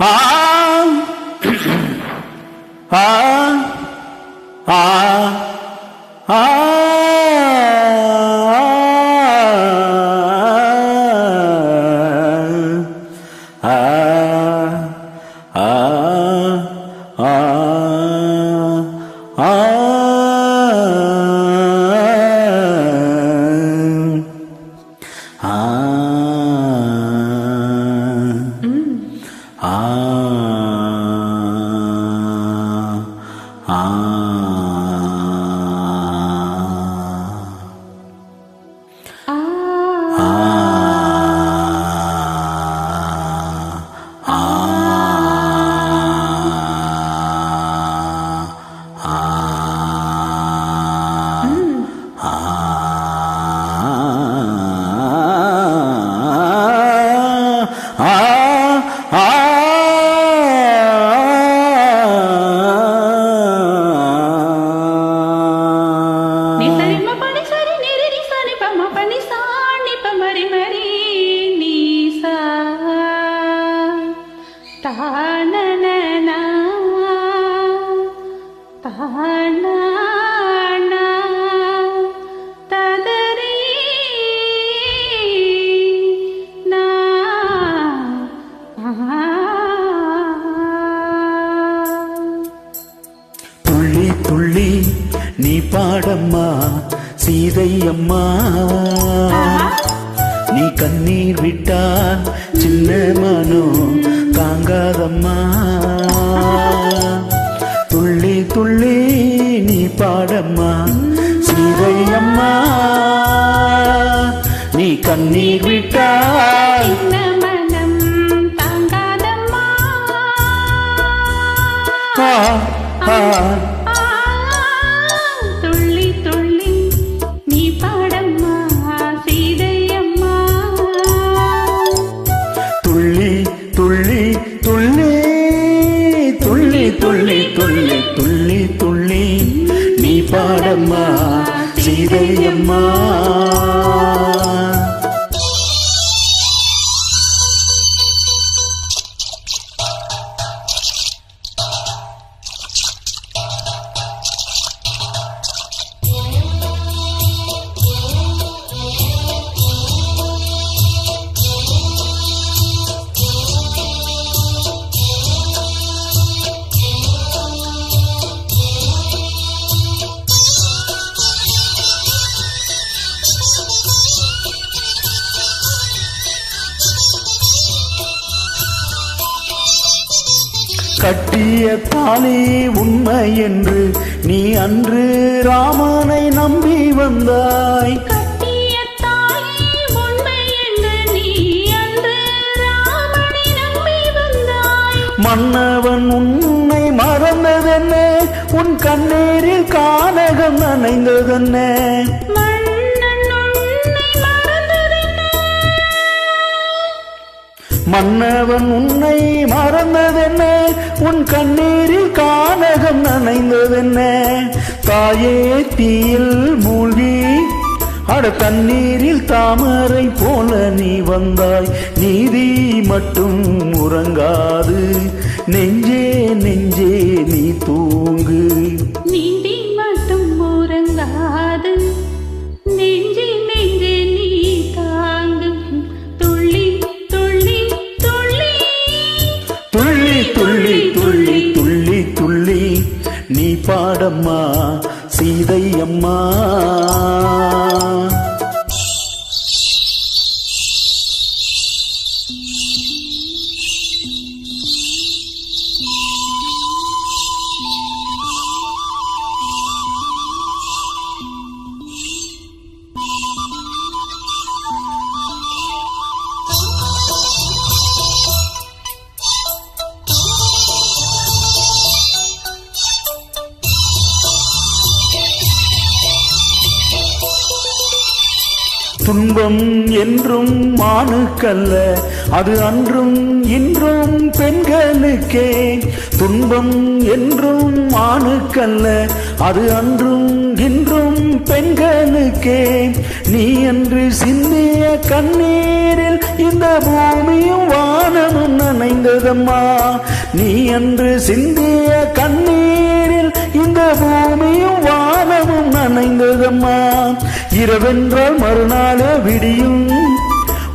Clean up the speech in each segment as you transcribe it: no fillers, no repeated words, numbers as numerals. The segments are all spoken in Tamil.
ஆ ஆ ஆ ஆ துள்ளி துள்ளி நீ பாடம்மா சீதை அம்மா, நீ கண்ணீர் விட்டா சின்ன மனோ தாங்காதம்மா. துள்ளி துள்ளி நீ பாடம்மா சீதை அம்மா, நீ கண்ணீர் விட்டா மனம் தாங்காதம்மா. துள்ளி துள்ளி நீ பாடம்மா சீதை அம்மா, துள்ளி துள்ளி துள்ளி துள்ளி துள்ளி துள்ளி துள்ளி துள்ளி நீ பாடம்மா சீதை அம்மா. கட்டிய தாலி உண்மை என்று நீ அன்று ராமனை நம்பி வந்தாய். கட்டிய தாலி உண்மை என்று நீ அன்று ராமனை நம்பி வந்தாய். மன்னவன் உன்னை மறந்ததென்ன, உன் கண்ணீரில் கானகம் நனைந்ததென்ன. மன்னவன் உன்னை மறந்ததென்ன, உன் கண்ணீரில் கானகம் நனைந்ததென்ன. தாயே தீயில் மூழ்கி அட தண்ணீரில் தாமரை போல நீ வந்தாய். நீதி மட்டும் உறங்காது நெஞ்சே நெஞ்சே நீ தூங்கு. நீதி மட்டும் உறங்காது நெஞ்சே நெஞ்சே நீ தாங்கு. துள்ளி துள்ளி துள்ளி துள்ளி துள்ளி துள்ளி துள்ளி துள்ளி நீ பாடம்மா சீதை அம்மா. துன்பம் என்றும் மானுக்கல்ல, அது அன்றும் இன்றும் பெண்களுக்கே. துன்பம் என்றும் மானுக்கல்ல, அது அன்றும் இன்றும் பெண்களுக்கே. நீ என்று சிந்திய கண்ணீரில் இந்த பூமியும் வானமும் நனைந்ததம்மா. நீ அன்று சிந்திய கண்ணீரில் இந்த பூமியும் வானமும் நனைந்ததம்மா. இரவென்றால் மறுநாளே விடியும்,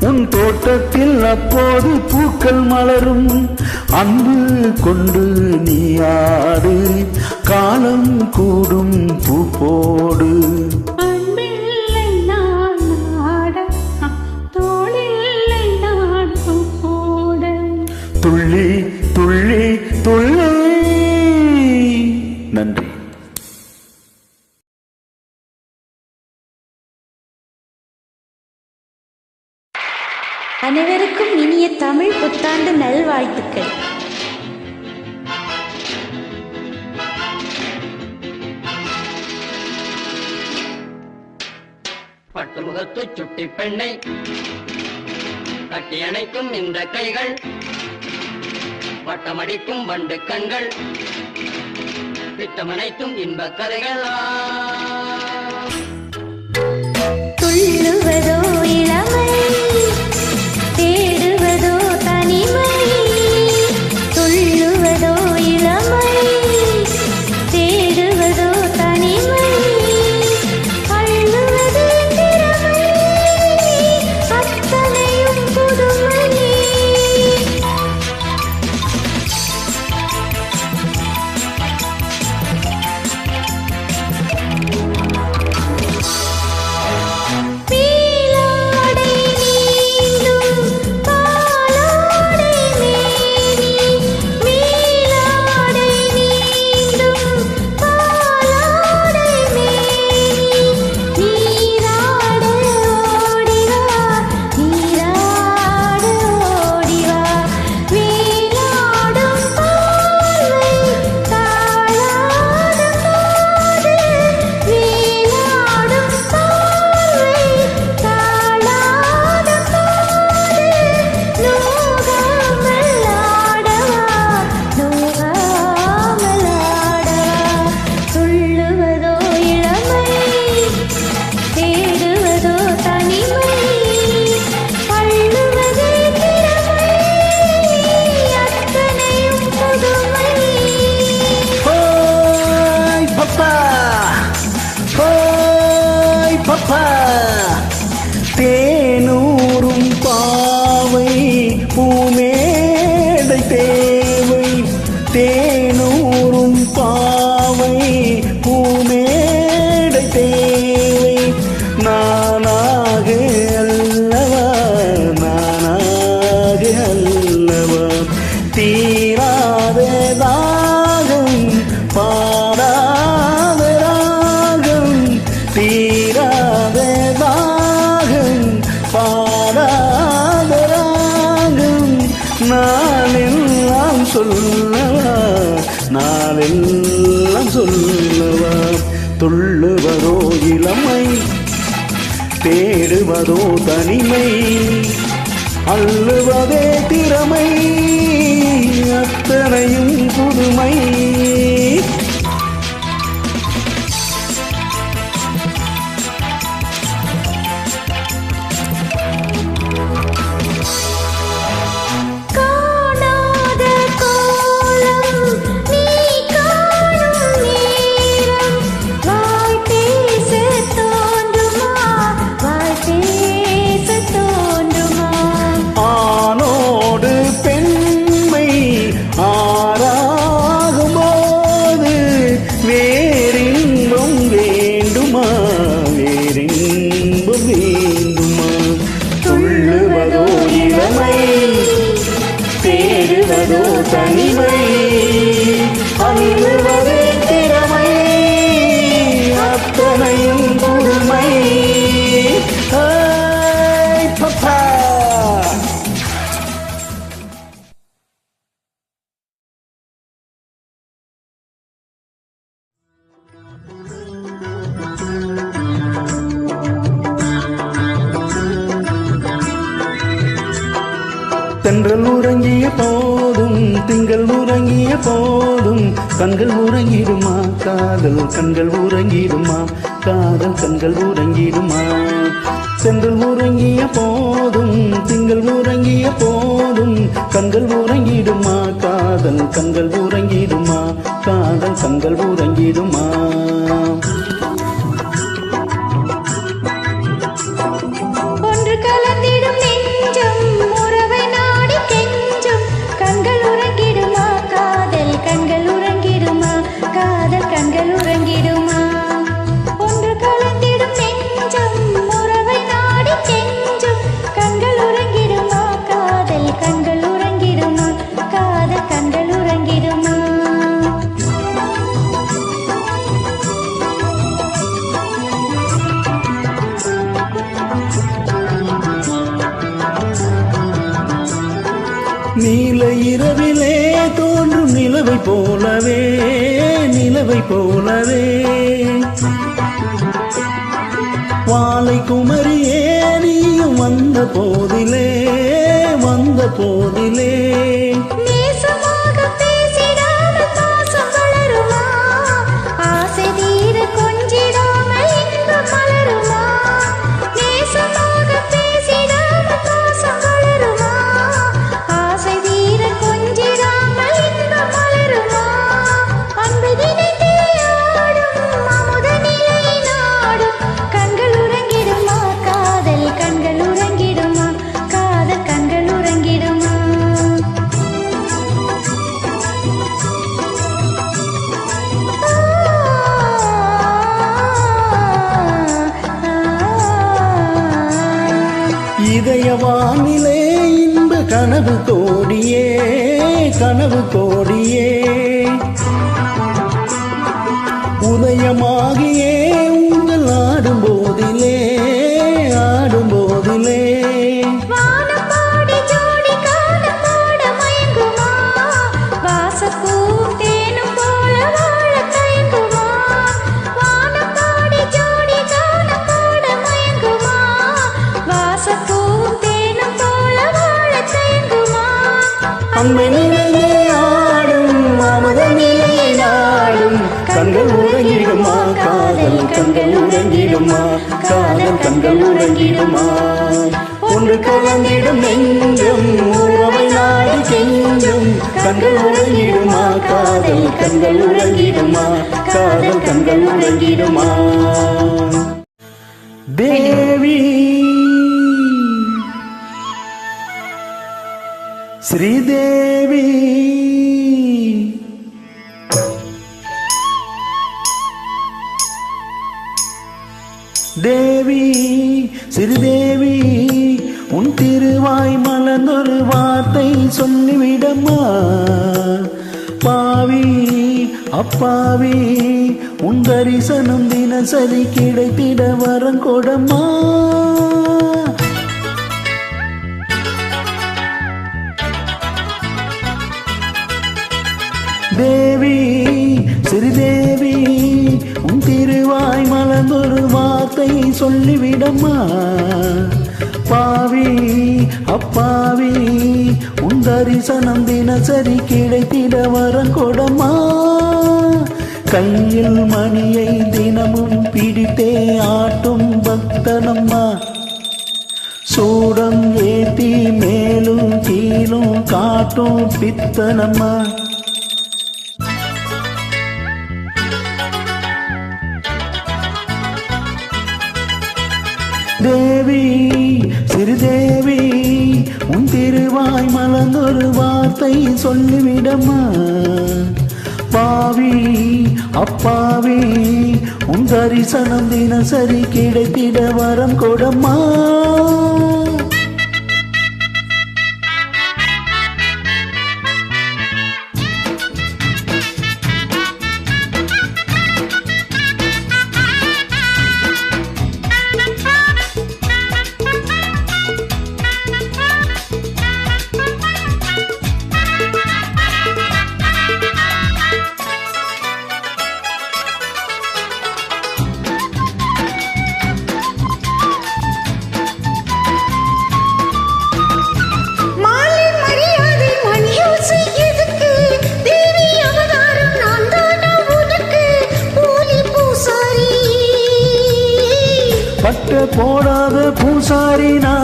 உன் தோட்டத்தில் அப்போது பூக்கள் மலரும். அன்பு கொண்டு நீ ஆடு, காலம் கூடும் பூ போடு. அன்பில்லை நான் ஆட, தோளில்லை நான் போட. துள்ளி துள்ளி துள்ளி. நன்றி. அனைவருக்கும் இனிய தமிழ் புத்தாண்டு நல்வாழ்த்துக்கள். பட்டு முகத்து சுட்டி பெண்ணை கட்டி அணைக்கும் இந்த கைகள், வட்டமடிக்கும் வண்டு கண்கள், திட்டமனைத்தும் இன்ப கதைகள். துள்ளுவதோ இளமை, தேடுவதோ தனிமை. துள்ளுவதோ இளமை, தேடுவதோ தனிமை. அள்ளுவது திறமை, அத்தனையும் புதுமை. பீலாடை நீந்தும் பாலாடை மேனி, மீலாடை நீந்தும் பாலாடை மேனி. நீராட ஓடிவா, நீராட ஓடிவா. வீணாடும் பார்வை தாழாத போது, வீணாடும் பார்வை தாழாத போது. நோகாமல் ஆடவா, நோகாமல் ஆடவா. துள்ளுவதோ இளமை, தேடுவதோ தனிமை. அள்ளுவதே திறமை, அத்தனையும் புதுமை. ஹோய் பப்பா, ஹோய் பப்பா. தேனூரும் பாவை பூமேடை தேவை. தேனூரும் பாவை பூமேடை தேவை. நானாக அல்லவா, நானாக அல்லவா. தீராத தாகம், பாடாத ராகம். தீராத தாகம், பாடாத ராகம். நாளெல்லாம் சொல்லவா, நாளெல்லாம் சொல்லவா. துள்ளுவதோ இளமை, தேடுவதோ தனிமை. அள்ளுவதே திறமை, அத்தனையும் புதுமை. காணாத கோலம் நீ காணும் நேரம். வாய் பேச தோன்றுமா, வாய் பேச தோன்றுமா. ஆணோடு பெண்மை ஆறாகும்போது வேறின்பம் வேண்டுமா, வேறின்பம் வேண்டுமா. துள்ளுவதோ இளமை, தேடுவதோ தனிமை. அள்ளுவதே திறமை, அத்தனையும் புதுமை. ஹேய் பப்பா. தென்றல் உறங்கிய போதும், திங்கள் உறங்கிய போதும், கண்கள் உறங்கிடுமா, காதல் கண்கள் உறங்கிடுமா, காதல் கண்கள் உறங்கிடுமா. தென்றல் உறங்கிய போதும், திங்கள் கண்கள் உறங்கிடுமா காதல் கண்கள் உறங்கிடுமா காதல் கண்கள் உறங்கிடுமா ஒன்று கலந்திடும் நெஞ்சம் உறவை நாடி கெஞ்சும் கண்கள் உறங்கிடுமா காதல் கண்கள் உறங்கிடுமா காதல் கண்கள் உறங்கிடுமா ஒன்று கலந்திடும் நெஞ்சம் உறவை நாடி கெஞ்சும் கண்கள் உறங்கிடுமா காதல் கண்கள் உறங்கிடுமா காதல் கண்கள் உறங்கிடுமா நீல இரவிலே தோன்றும் நிலவை போலவே நிலவை போலவே வாலை குமரியே நீயும் வந்த போதிலே வந்த போதிலே நேசமாக பேசிடாமல் பாசம் வளருமா ஆசை தீர கொஞ்சிடாமல் இன்பம் மலருமா நேசமாக பேசிடாமல் பாசம் வளருமா ஆசை தீர கொஞ்சிடாமல் இன்பம் மலருமா அன்பு நினைத்தே ஆடும் அமுத நிலை நாடும் கண்கள் உறங்கிடுமா காதல் கண்கள் உறங்கிடுமா காதல் கண்கள் உறங்கிடுமா இதயவானிலே இன்ப கனவு கோடியே கனவு கோடியே உதயமாகியே உங்கள் ஆடும் போதிலே ஆடும் போதிலே வானப்பாடி ஜோடி காலம் பாட மயங்குமா வாசப்பூவும் தேனும் போல வாழ தயங்குமா வானப்பாடி ஜோடி காலம் பாட மயங்குமா வாசப்பூவும் தேனும் போல வாழ தயங்குமா அம்மை நிலையே ஆடும் அமுத நிலையை நாடும் கண்கள் உறங்கிடுமா காதல் கண்கள் உறங்கிடுமா காதல் கண்கள் உறங்கிடுமா ஒன்று கலந்திடும் நெஞ்சம் உறவை நாடி கெஞ்சும் கண்கள் உறங்கிடுமா காதல் கண்கள் உறங்கிடுமா காதல் கண்கள் உறங்கிடுமா தேவி ஸ்ரீதேவி தேவி ஸ்ரீதேவி உன் திருவாய் மலர்ந்தொரு வார்த்தை சொல்லிவிடம்மா பாவி அப்பாவி உன் தரிசனம் தினசரி கிடைத்திட வரம் கொடம்மா தேவி ஸ்ரீதேவி உன் திருவாய் மலர்ந்தொரு வார்த்தை சொல்லிவிடம்மா பாவி அப்பாவி உன் தரிசனம் தினசரி கிடைத்திட வரம் கொடம்மா கையில் மணியை தினமும் பிடித்தே ஆட்டும் பக்தனம்மா சூடம் ஏத்தி மேலும் கீழும் காட்டும் பித்தனம்மா தேவி ஸ்ரீதேவி உன் திருவாய் மலர்ந்தொரு வார்த்தை சொல்லிவிடம்மா பாவி அப்பாவி உன் தரிசனம் தினசரி கிடைத்திட வரம் கொடம்மா பட்ட போடாத பூசாரினா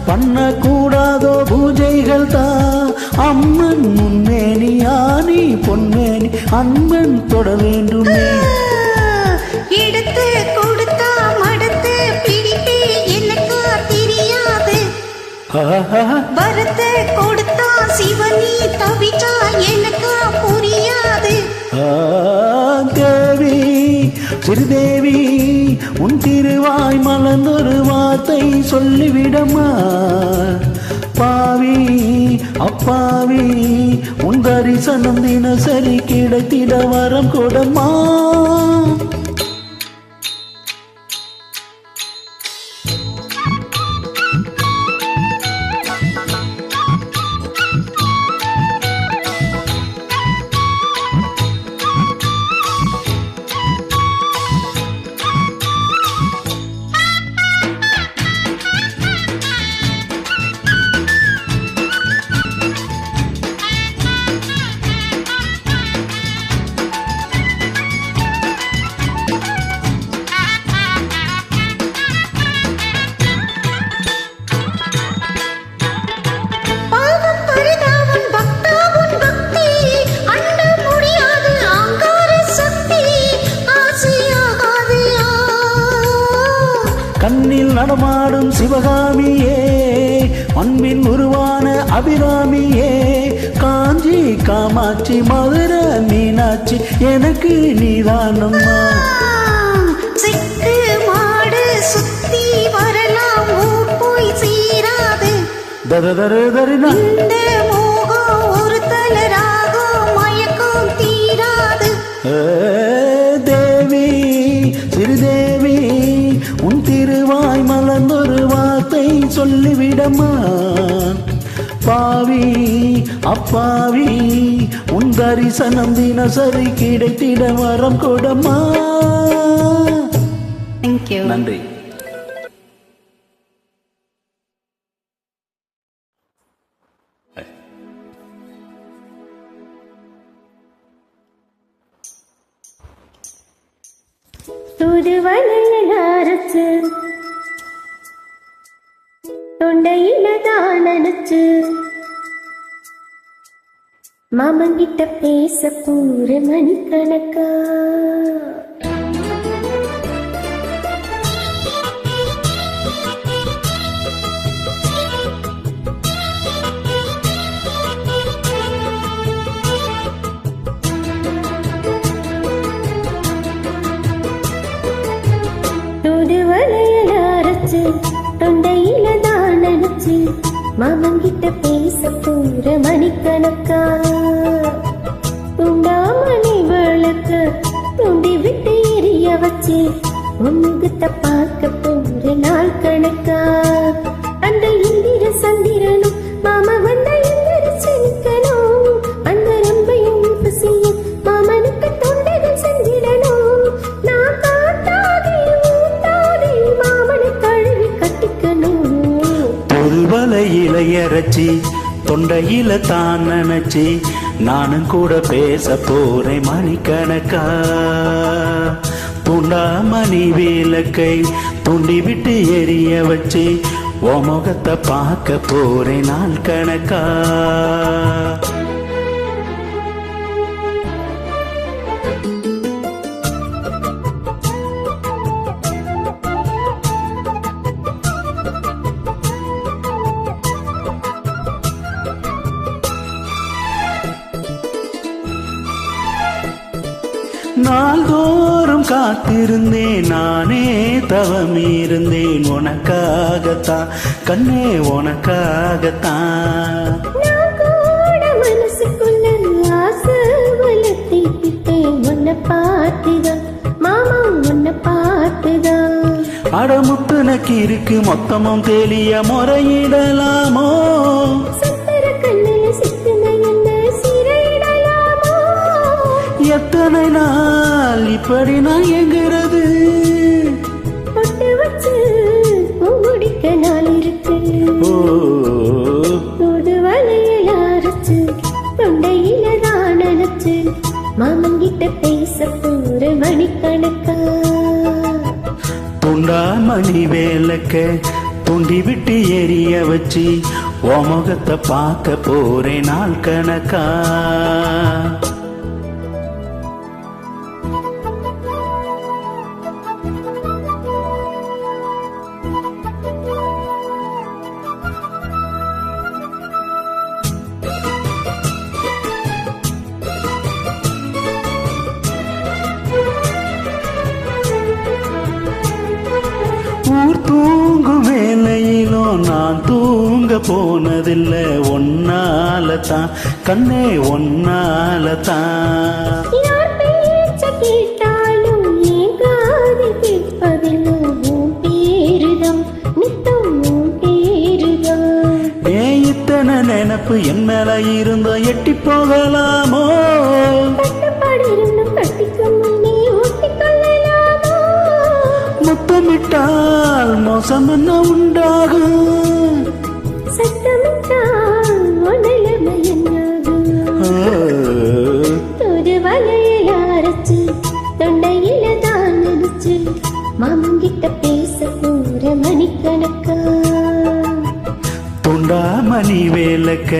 பண்ண கூடாதோ பூஜைகள் தான் அம்மன் முன்னேனி ஆனி பொன்மேனி அன்பன் தொட வேண்டுமே. எடுத்து கொடுத்தா மடுத்து பிடித்து எனக்கு தெரியாது. வரத்து கொடுத்தா சிவனி தவிச்சா எனக்கு புரியாது. தேவி ஸ்ரீதேவி உன் திருவாய் மலர்ந்தொரு வார்த்தை சொல்லிவிடமா. பாவி அப்பாவி உன் தரிசனம் தினசரி கிடைத்திட வரம் கொடமா. கண்ணில் நடமாடும் சிவகாமியே அன்பின் உருவான அபிராமியே. காஞ்சி காமாட்சி மதுரை மீனாட்சி எனக்கு நீதானம்மா. சிக்கு மாடு சுத்தி வரலாம் ஊர் போய் சீராது. தரினா இந்த மோகம் ஒரு தலராகும் மயக்கம் தீராது. தேவி ஸ்ரீதேவி உன் திருவாய் மலர்ந்தொரு வார்த்தை சொல்லிவிடமா. பாவி அப்பாவி உன் தரிசனம் தினசரி கிடைத்திட வரம் கொடமா. நன்றி. தூதுவளையல் அரைச்சு தொண்டையில தான் நினைச்சு மாமங்கிட்ட பேச பூர மணிக்கணக்கா. தூதுவளையல் அரைச்சு தொண்டையில தான் நினைச்சு மாமங்கிட்ட பேச பூர மணிக்கணக்கா. துண்டாமணி விளக்கு துண்டி விட்டு எரிய வச்சு முகத்தை பார்க்க போற நாள் கணக்கா. அந்த இந்திர சந்திரனும் மாமா வந்த இந்திர செலுக்கணும். அந்த ரம்பையும் பசியும் மாமனுக்கு தொண்டைகள் செஞ்சிடணும். நான் காட்டாதே ஊட்டாதே மாமனை கழுவி கட்டிக்கணும். புல்வலையில இறைச்சி தொண்டையில தான் நினைச்சி நானும் கூட பேச போறேன் மணிக்கணக்கா. துண்டாமணி விளக்கை துண்டி விட்டு எரிய வச்சு ஓ முகத்தை பார்க்க போறேன் நாள் கணக்கா. நாள்தோறும் காத்திருந்தேன் நானே தவம் இருந்தேன் உனக்காகத்தான் கண்ணே உனக்காகத்தான். நான் கூட மனசுக்குள்ள ஆசை வளர்த்திக்கிட்டேன் உன்னை பார்த்துதான் மாமா உன்னை பார்த்துதான். அடமுத்துனக்கு இருக்கு மொத்தமும் தெளிய முறையிடலாமோ. சத்தர கண்ணில சித்துன என்ன சிறையிடலாமோ. எத்தனை நாள் இப்படி நான் எங்கிறது. பொட்டு வச்சு முடிக்க நாள் இருக்கு. தூதுவளையல் அரைச்சு தொண்டையில தான் நினைச்சு மாமங்கிட்ட பேச போற மணிக்கணக்கா. துண்டாமணி வேலக்க துண்டி விட்டு எரிய வச்சு உன் முகத்தை பார்க்க போறேன் நாள் கணக்கா. ஊர் தூங்கும் வேலையிலும் நான் தூங்க போனதில்லை, ஒன்னாலதான் கண்ணே ஒன்னாலதான். யார் பேச்ச கேட்டாலும் ஏன் காதில் கேட்பதில்லை, உன் பேருதான் நித்தம் உன் பேருதான். ஏன் இத்தனை நினப்பு என் மேல இருந்தோ எட்டி போகலாமோ, கட்டுப்பாடு இருந்தும் கட்டிக்கும் முன்னே ஒட்டிக்கொள்ளலாமோ, முத்தமிட்டால் மோசம் என்ன உண்டாகும், சத்தமிட்டால் நிலைமை என்னாகும். ஒரு வலையில அரைச்சு தொண்டையில தான் நினைச்சு மாமங்கிட்ட பேச போற மணிக்கணக்கா. துண்டாமணி வேலக்க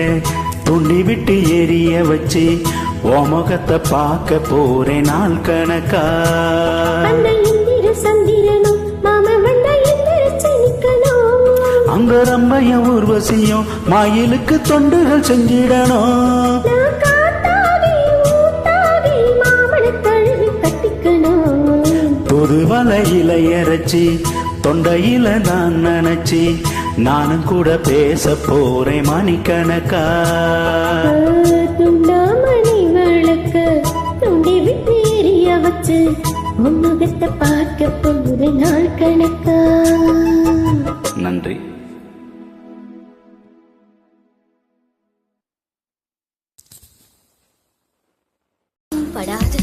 துண்டி விட்டு எரிய வச்சு உன் முகத்தை பார்க்க போறேன் நாள் கணக்கா. அந்த இந்திர சந்திரனும் மாமன் வந்த எந்திரிச்சு நிக்கணும், அங்க ரம்பைய ஊர்வசியும் மயிலுக்கு தொண்டுகள் செஞ்சிடணும். நான் காத்தாடி ஊத்தாடி மாமனை தழுவி கட்டிக்கணும். புது வலையில இறைச்சி தொண்டையில நான் நினைச்சி நானும் கூட பேச போறேன் மணிக்கணக்கா. துண்டாமணி விளக்க துண்டி விட்டு எரிய வச்சு முன்முகத்தை பார்க்க போற நாள் கணக்கா. நன்றி. படாது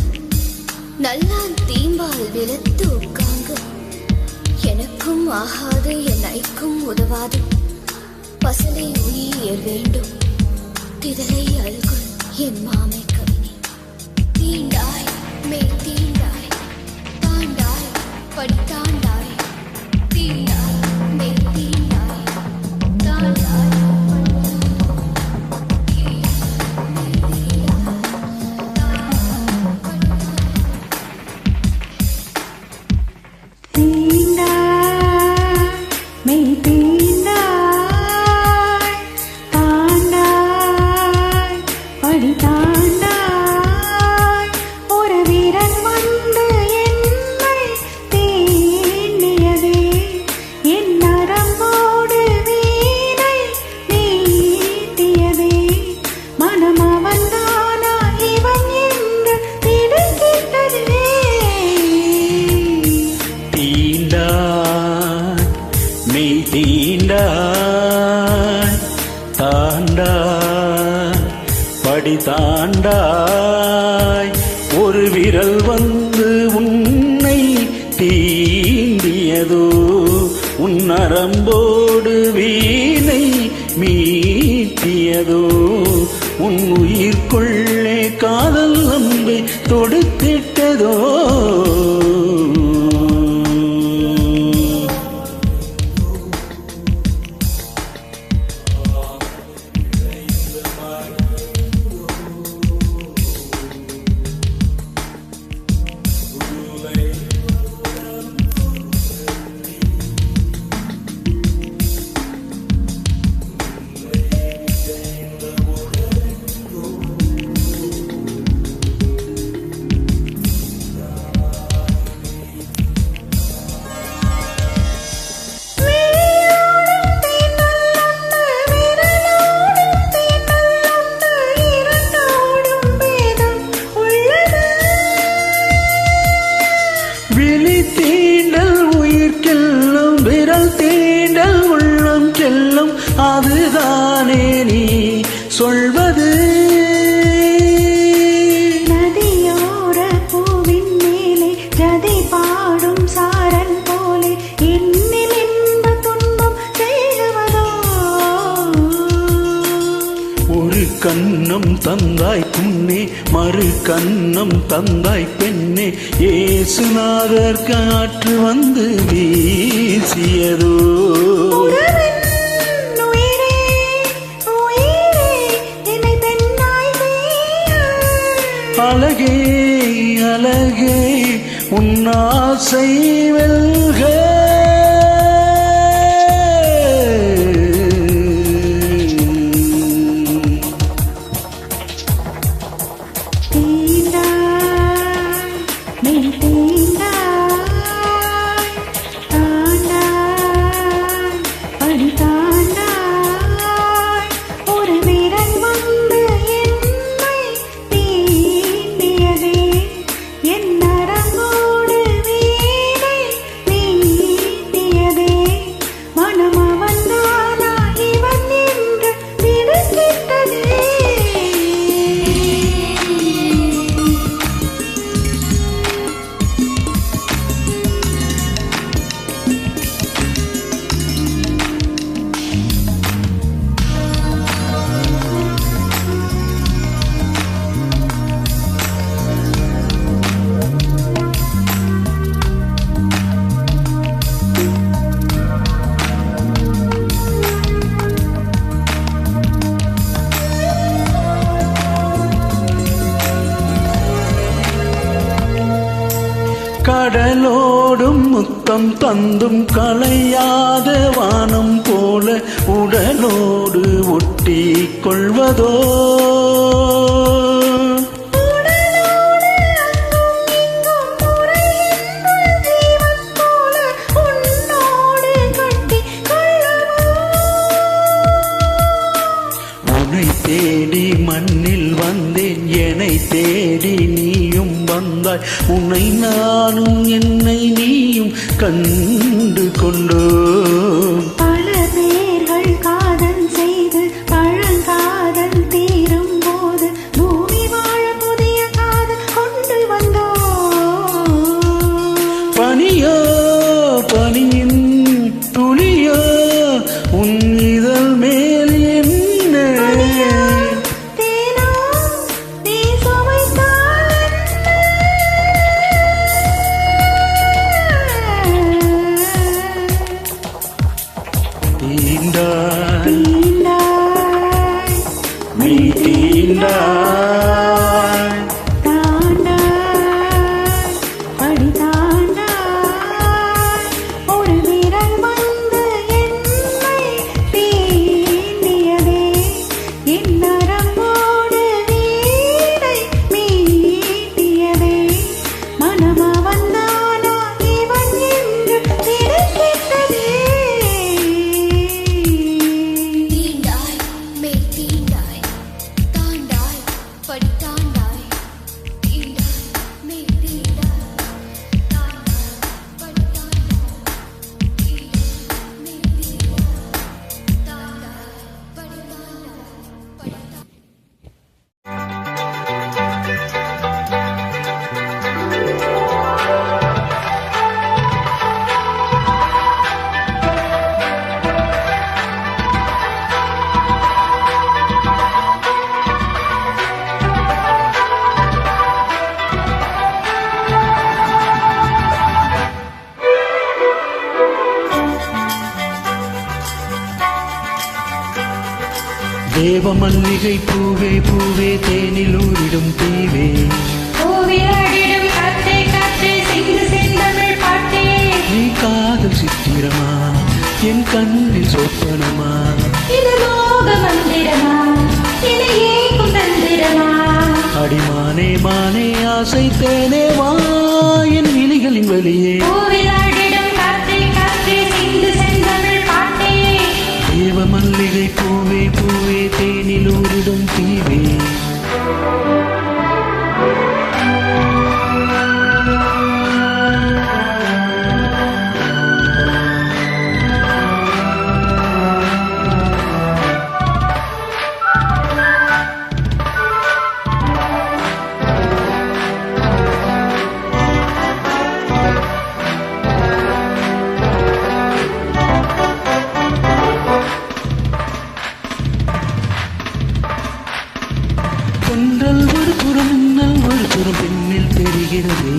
நல்லான் தீம்பால் விலத்து உட்காங்க, எனக்கும் ஆகாது என் ஐக்கும் உதவாது. பசலை உயிர் வேண்டும் திதலை அழுகுள் என் மாமை கவினி. தீண்டாய் மெய் தீண்டாய் தாண்டாய் படி தாண்டாய், தீண்டாய் மெய் தீண்டாய் தாண்டாய். படி தாண்டாய் ஒரு விரல் வந்து உன்னை தீண்டியதோ, உன் நரம்போடு வீணை மீட்டியதோ, உன் உயிர்க்குள்ளே காதல் அம்பை தொடுத்திட்டதோ. அதுதானே நீ சொல்வது. நதியோர பூவின் மேலே ஜதி பாடும் சாரன் போலே என்னில் இன்ப துன்பம் செய்வதோ. ஒரு கண்ணம் தந்தாய் புண்ணே, மறு கண்ணம் தந்தாய் பெண்ணே, ஏசுநாதர் காற்று வந்து வீசியதோ. அழகே உன் ஆசை வெல்க. கடலோடும் முத்தம் தந்தும் களையாத வானம் போல உடலோடு ஒட்டி கொள்வதோ. உன்னை தேடி மண்ணில் வந்தேன், என்னை தேடி நீயும் வந்தாய். உன்னை நானும் என்னை நீயும் கண்டு கொண்டோம். பல பேர்கள் காதல் செய்து பழங்காதல் தீரும் போது பூமி வாழ புதிய காதல் கொண்டு வந்தோம். பனியோ பனியின் துளியோ உன் இதழ் மேல் என்ன தேவ மல்லிகை பூவே பூவே தேனில் ஊரிடும் தீவே நீ காதல் சித்திரமா என் கண்ணில் சொப்பனமா அடிமானே மானே ஆசை தேனே வா என் விழிகளின் வழியே தேவ மல்லிகை பூவே பூவே தேனில் ஊரிடும் தீவே கொன்றல் ஒரு புறம் இன்னல் ஒரு புறம் பெண்ணில் தெரிகிறதே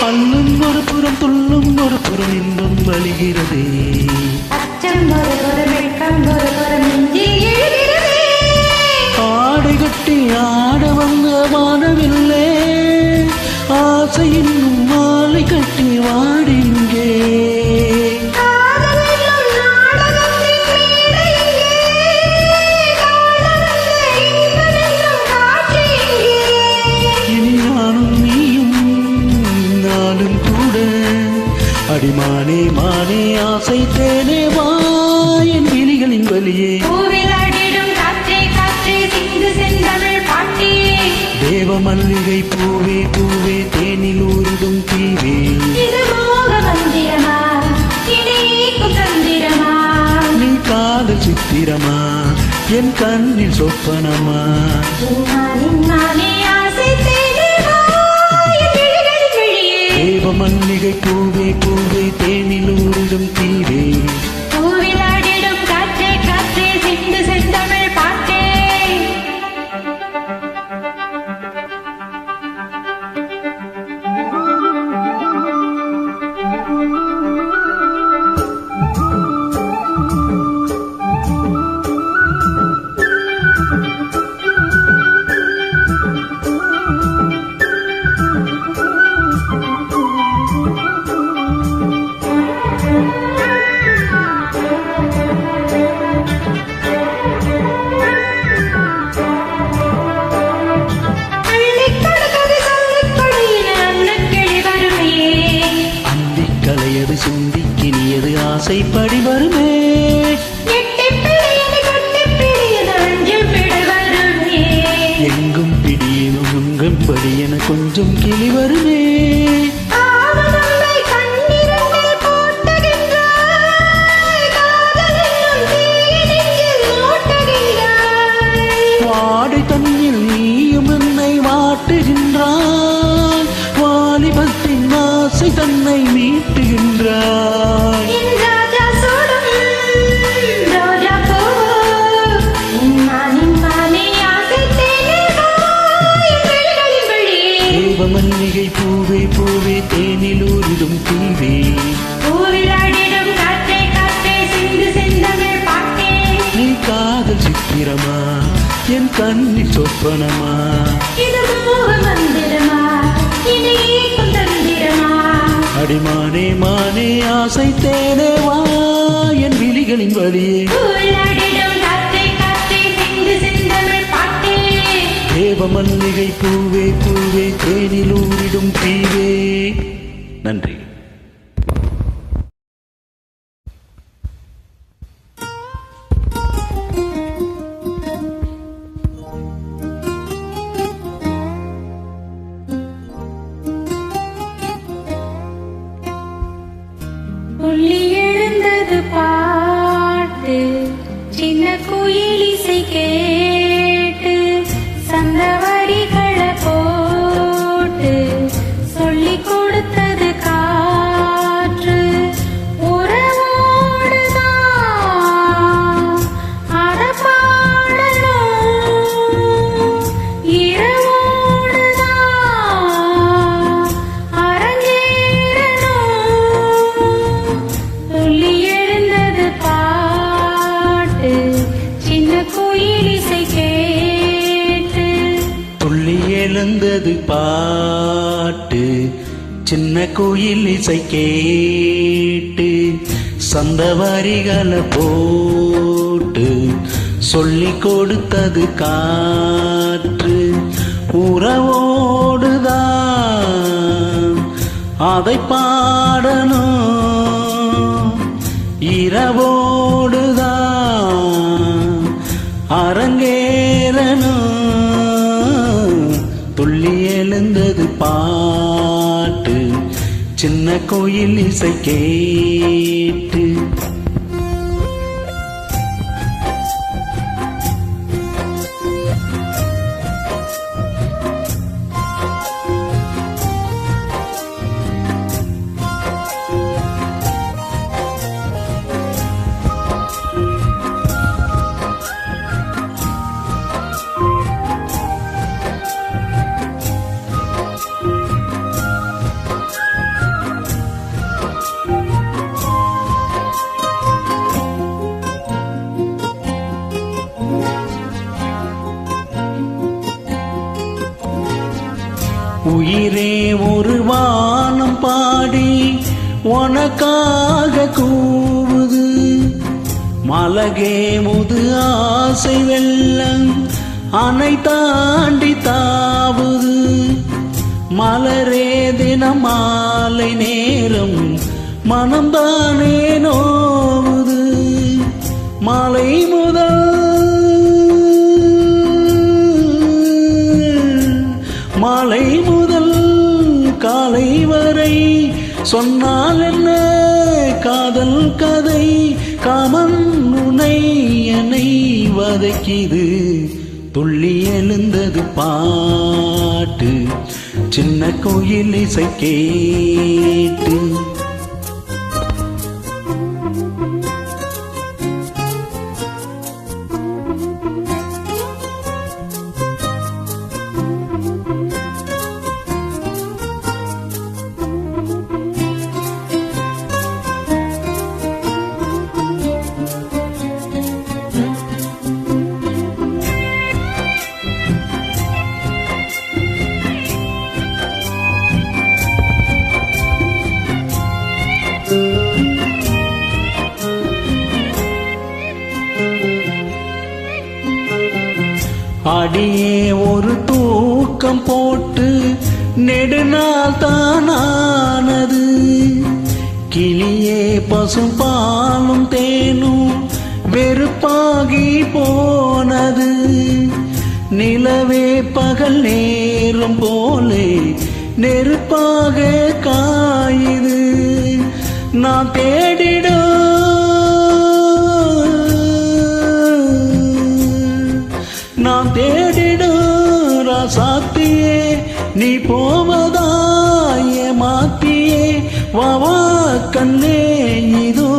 அல்லும் ஒரு புறம் துள்ளும் ஒரு புறம் இன்பம் வழிகிறதே ஆ கட்டி ஆட வந்த வானவில்லே ஆசையின் மாலை கட்டி வாடிங்கே இனி நானும் நீயும் நானும் கூட அடிமானே மானே ஆசை தேனே வா என் விழிகளின் வழியே தேவ மல்லிகை பூவே பூவே தேனில் ஊரிடும் தீவே நீ காதல் சித்திரமா என் கண்ணில் சொப்பனமா தேவ மல்லிகை பூவே பூவே தேனில் ஊரிடும் தீவே சிந்திக்கினியது ஆசைப்படி வருமே எங்கும் பிடியனும் உங்கும் படியென கொஞ்சம் கிளி வருமே வாடை தண்ணில் நீயும் என்னை வாட்டுகின்றாய் வாலிபத்தின் ஆசை தன்னை மீட்டுகின்றாய் தேவ மல்லிகை பூவே பூவே தேனில் ஊரிடும் தீவே நீ காதல் சித்திரமா என் கண்ணில் சொப்பனமா அடிமானே மானே ஆசை தேனே வா என் விழிகளின் வழியே தேவ மல்லிகை பூவே பூவே தேனில் ஊரிடும் தீவே. நன்றி. உள்ளி எழுந்தது பாட்டு சின்ன குயில் இசை கேட்டு சந்தவரிகளை போட்டு சொல்லி கொடுத்தது காற்று உறவோடுதான் அத பாடணும் இரவோடுதான் அரங்கேறணும் சொல்லி எழுந்தது பாட்டு சின்ன குயில் இசை கேட்டு துள்ளி எழுந்தது பாட்டு சின்ன குயில் இசை கேட்டு சந்தவரிகளை போட்டு சொல்லி கொடுத்தது காற்று உறவோடுதான் அதை பாடணும் இரவோடுதான் அரங்கேறணும் துள்ளி எழுந்தது பாட்டு சின்ன கோயில் இசை கேட்டு உனக்காக கூவுது. மலகே முது ஆசை வெள்ளம் அணை தாண்டி தாவுது. மலரே தினம் மாலை நேரம் மனம்தானே நோவுது. மாலை முதல் மாலை முதல் காலை வரை சொன்னால் என்ன காதல் கதை. காமன் உனை என்னை வதைக்குது. துள்ளி எழுந்தது பாட்டு சின்ன கோயில் இசை கேட்டு. அடியே ஒரு தூக்கம் போட்டு நெடுநாள் தானானது. கிளியே பசும் பாலும் தேனும் வெறுப்பாகி போனது. நிலவே பகல் நேரம் போலே நெருப்பாக காயுது. நான் தேடிடும் நான் தேடிடும் ராசாத்தியே நீ போவதாய மாத்தியே. வாவா கண்ணே இதோ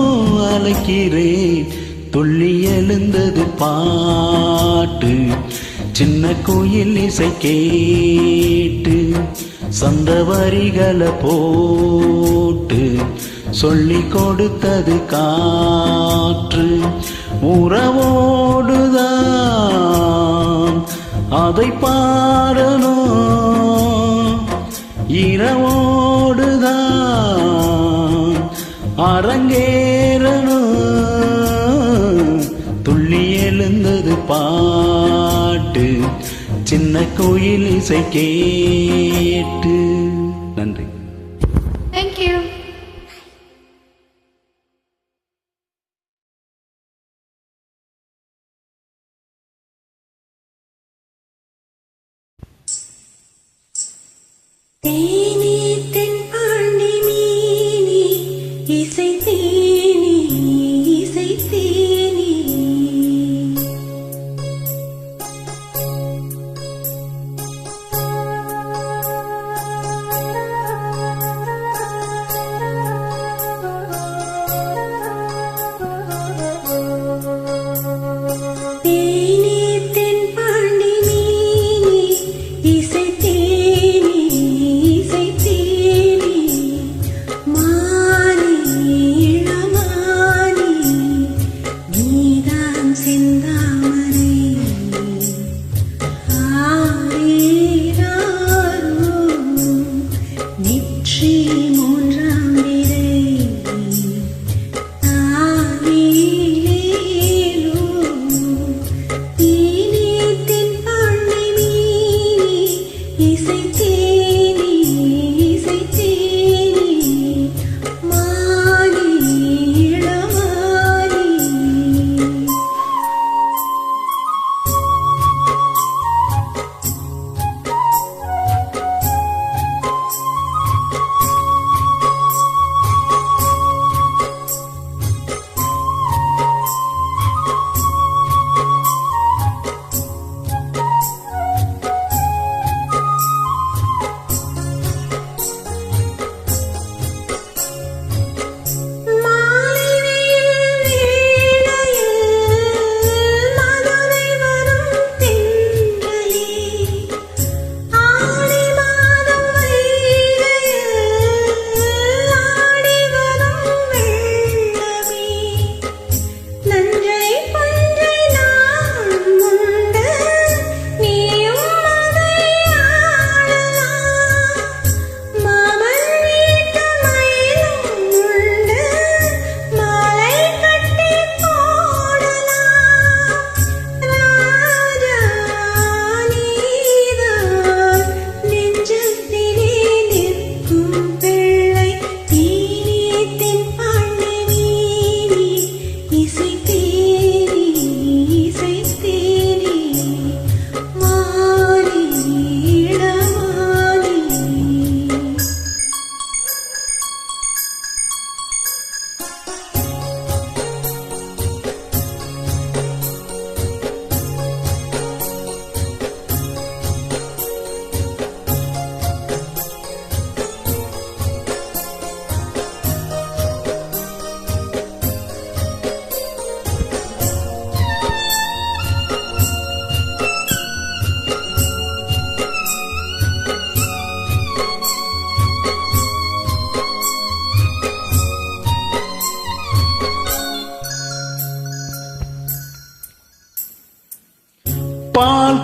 அழைக்கிறேன். துள்ளி எழுந்தது பாட்டு சின்ன கோயில் இசை கேட்டு. சந்த வரிகளை போட்டு சொல்லி கொடுத்தது காற்று. உறவோடுதான் அதை பாடணும். இரவோடுதான் அரங்கேறணும். துள்ளி எழுந்தது பாட்டு சின்ன கோயில் இசை கேட்டு. நன்றி. Thank you. தேனி தென்பாண்டி மீனி இசை தேனி இசை தேனி. தேனி தென்பாண்டி மீனி இசை தேனி இசை தேனி. மானே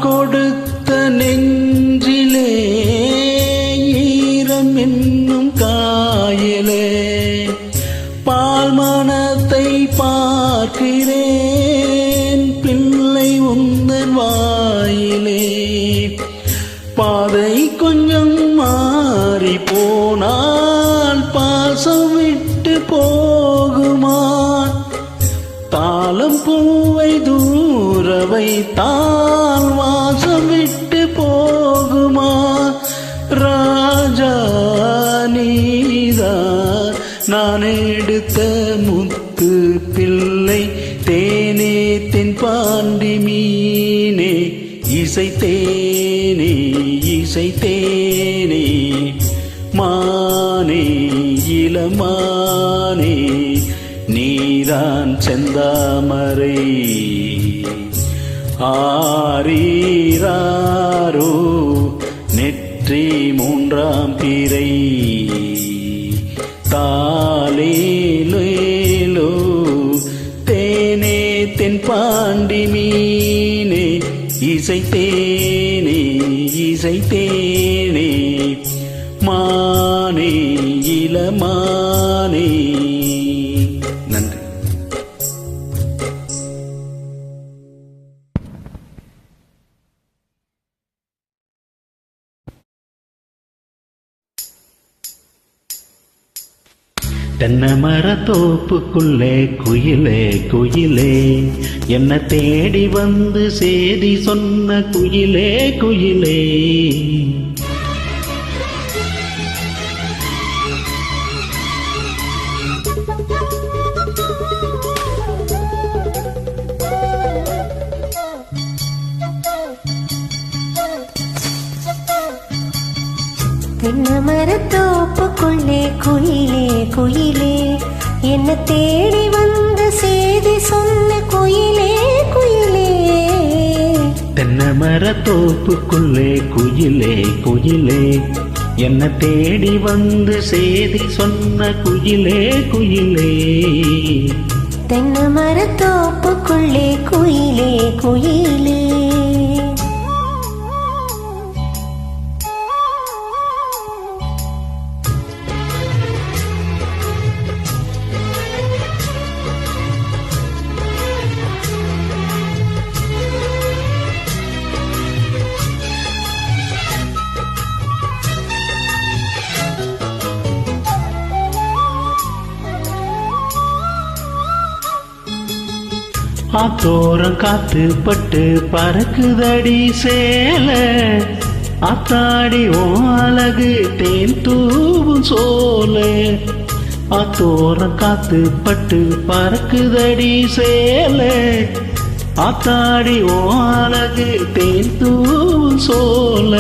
கொடுத்த நெஞ்சிலே ஈரம் என்னும் காயிலே பால் மனத்தை பார்க்கிறேன் பிள்ளை உந்தன் வாயிலே. பாதை கொஞ்சம் மாறி போனால் பாசம் விட்டு போகுமா? தாளம் பூவை தூர வைத்தால் வாசம் விட்டு போகுமா? ராஜா நீதான் நான் எடுத்த முத்து பிள்ளை தேனே தென் பாண்டி மீனே இசைத்தேனே இசைத்தேனே மானே இளமானே நீதான் செந்தாமரை ஆரீராரோ நெற்றி மூன்றாம் பிறை தாலேலோ தேனே தென் பாண்டி மீனே இசைத்தேனே இசைத்தேனே மானே இளமானே. நன்றி. தென்னை மரத்தோப்புக்குள்ளே குயிலே குயிலே என்ன தேடி வந்து சேதி சொன்ன குயிலே குயிலே. தென்னை மரத்தோப்புக்குள்ளே குயிலே குயிலே என்ன தேடி வந்து சேதி சொன்ன குயிலே குயிலே. தென்னை மரத்தோப்புக்குள்ளே குயிலே குயிலே என்ன தேடி வந்து சேதி சொன்ன குயிலே குயிலே. தென்னை மரத்தோப்புக்குள்ளே குயிலே குயிலே. ஆத்தோரம் காத்து பட்டு பறக்குதடி சேல ஆத்தாடி ஓ அழகு தேன் தூவும் சோல. ஆத்தோரம் காத்து பட்டு பறக்குதடி சேல ஆத்தாடி ஓ அழகு தேன் தூவும் சோல.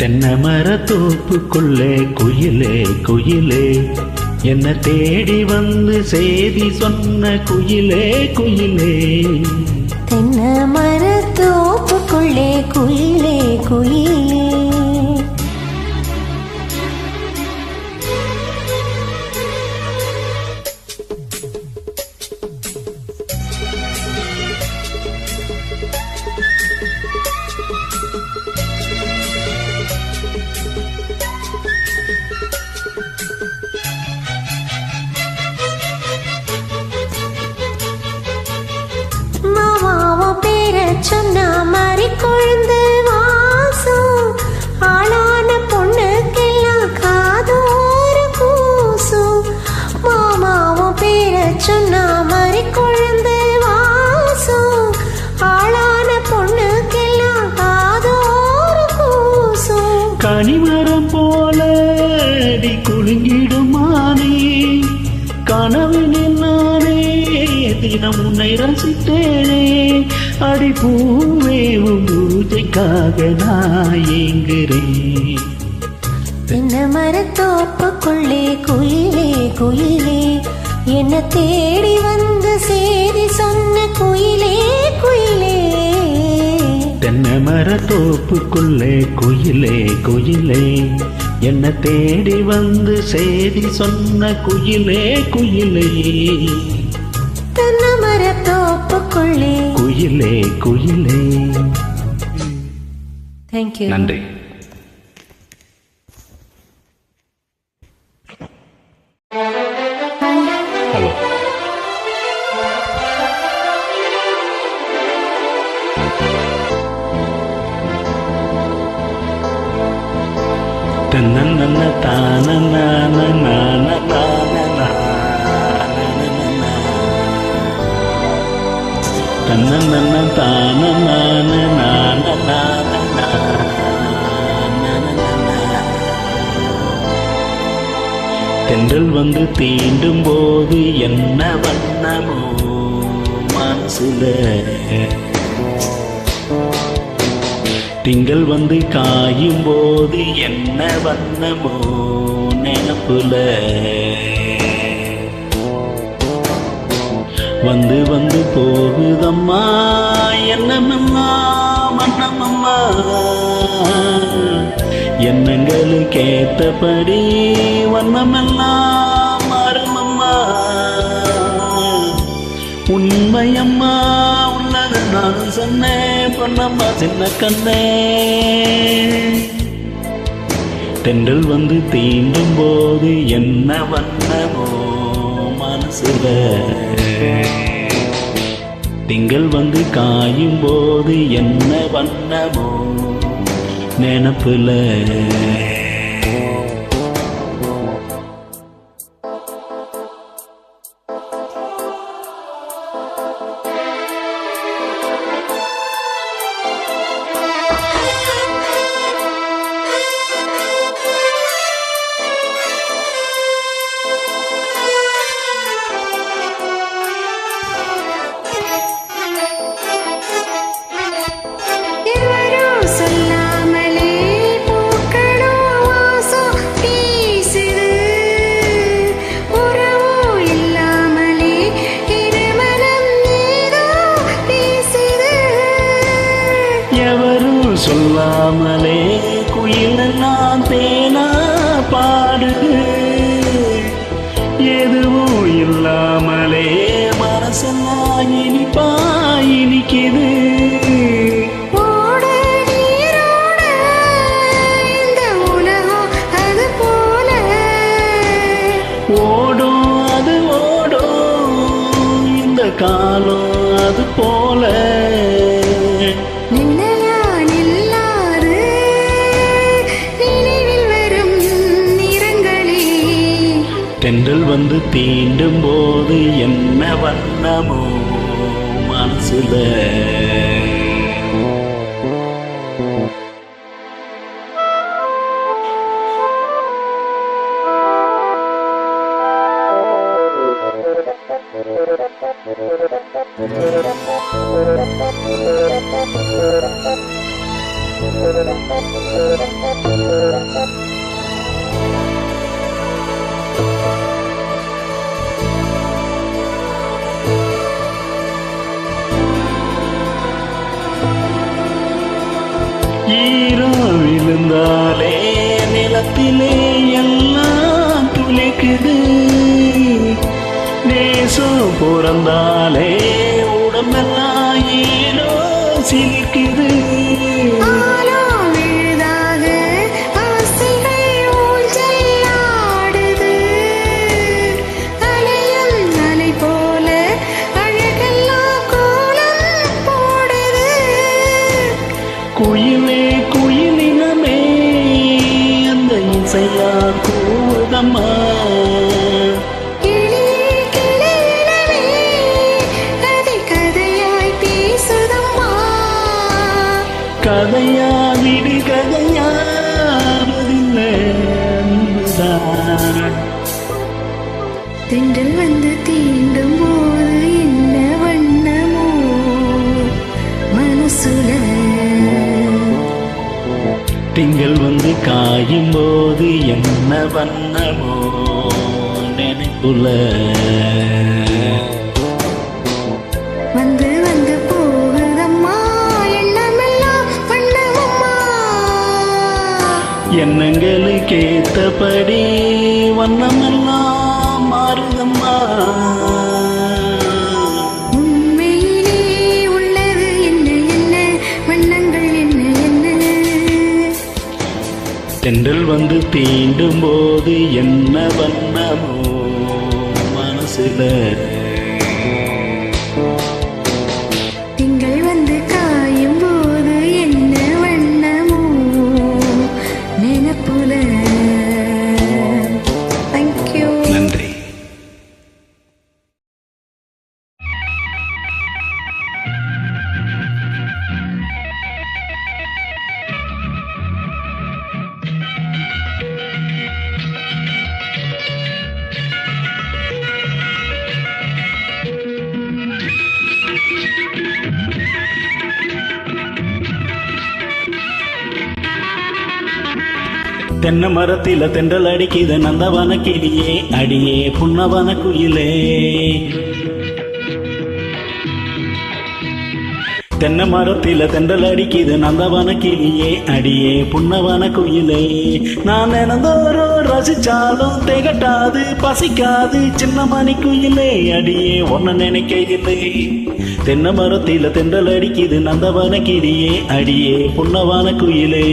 தென்னை மரத்தோப்புக்குள்ளே குயிலே குயிலே என்ன தேடி வந்து சேதி சொன்ன குயிலே குயிலே. தென்னை மரத்தோப்புக்குள்ளே குயிலே குயிலே. சொன்ன மாதிரி கொழுந்து வாசம் ஆளான பொண்ணுக்கெல்லாம் காதோறு கூசும். மாமாவும் பேர சொன்ன மாதிரி கொழுந்து வாசம் ஆளான பொண்ணுக்கெல்லாம் காதோறு கூசும். கனிமரம் போல அடி குலுங்கிடுமானே கனவினில் நானே தினம் உன்னை ரசித்தேனே. அடி பூவே பூஜைக்காக நான் ஏங்குறேன். தென்னை மரத்தோப்புக்குள்ளே குயிலே குயிலே என்ன தேடி வந்து சேதி சொன்ன குயிலே குயிலே. தென்னமரத்தோப்புக்குள்ளே குயிலே குயிலே என்ன தேடி வந்து செய்தி சொன்ன குயிலே குயிலே தென்னமரத்தோப்புக்குள்ளே குயிலே குயிலே. தேங்க்யூ. நன்றி. ஹலோ. தன்னன்ன தானன தன்னன்ன தானன தென்றல் வந்து தீண்டும் போது என்ன வண்ணமோ மனசுல, திங்கள் வந்து காயும் போது என்ன வண்ணமோ நினப்புல, வந்து வந்து போகுதம்மா எண்ணமெல்லாம் வண்ணமம்மா, எண்ணங்களுக்கு ஏத்தபடி வண்ணமெல்லாம் மாறுமம்மா, உண்மையம்மா உள்ளது நான் சொன்னேன் பொன்னம்மா சின்ன கண்ணே. தென்றல் வந்து தீண்டும் போது என்ன வண்ணமோ மனசுல, திங்கள் வந்து காயும் போது என்ன வண்ணமோ நினப்புல. சொல்லாமலே குயிலெல்லாம் தேனா பாடுது, எதுவும் இல்லாமலே மனசெல்லாம் இனிப்பா இனிக்குது. ஓடும் அது ஓடும் இந்த காலம் அது போல, தென்றல் வந்து தீண்டும் போது என்ன வண்ணமோ மனசுல. ஈரம் விழுந்தாலே நிலத்திலே எல்லாம் துளைக்குது, நேசம் பிறந்தாலே உடம்பெல்லாம் ஈரோ சிலிக்குது. குயிலே குயிலினமே அந்த இசையா கூதம்மா, கதையா விடு கதையா தென்றல் வந்து தீண்டும் போது என்ன வண்ணமோ மனசுல, திங்கள் வந்து காயும் போது என்ன வண்ணமோ நினைப்புல, வந்து வந்து போகுதம்மா எண்ணமெல்லாம் எண்ணங்களுக்கு ஏத்தபடி வண்ணமெல்லாம் மாறுதம்மா. உண்மையிலே உள்ளது என்ன என்ன வண்ணங்கள் என்ன என்ன. தென்றல் வந்து தீண்டும் போது என்ன வண்ணமோ மனசுல. திங்கள் வந்து காயும் போது என்ன வண்ணமோ நினப்புல. தேங்க்யூ. நன்றி. தென்னை மரத்தில தென்றல் அடிக்குது நந்தவன கிளியே அடியே புன்னவன குயிலே. தென்னை மரத்தில தென்றல் அடிக்குது நந்தவன கிளியே அடியே புன்னவன குயிலே. நான் நினைந்தோரோ ரசிச்சாலும் திகட்டாது பசிக்காது சின்ன மணி குயிலே அடியே ஒன்ன நினைக்கையிலே. தென்னை மரத்தில தென்றல் அடிக்குது நந்தவன கிளியே அடியே புன்னவன குயிலே.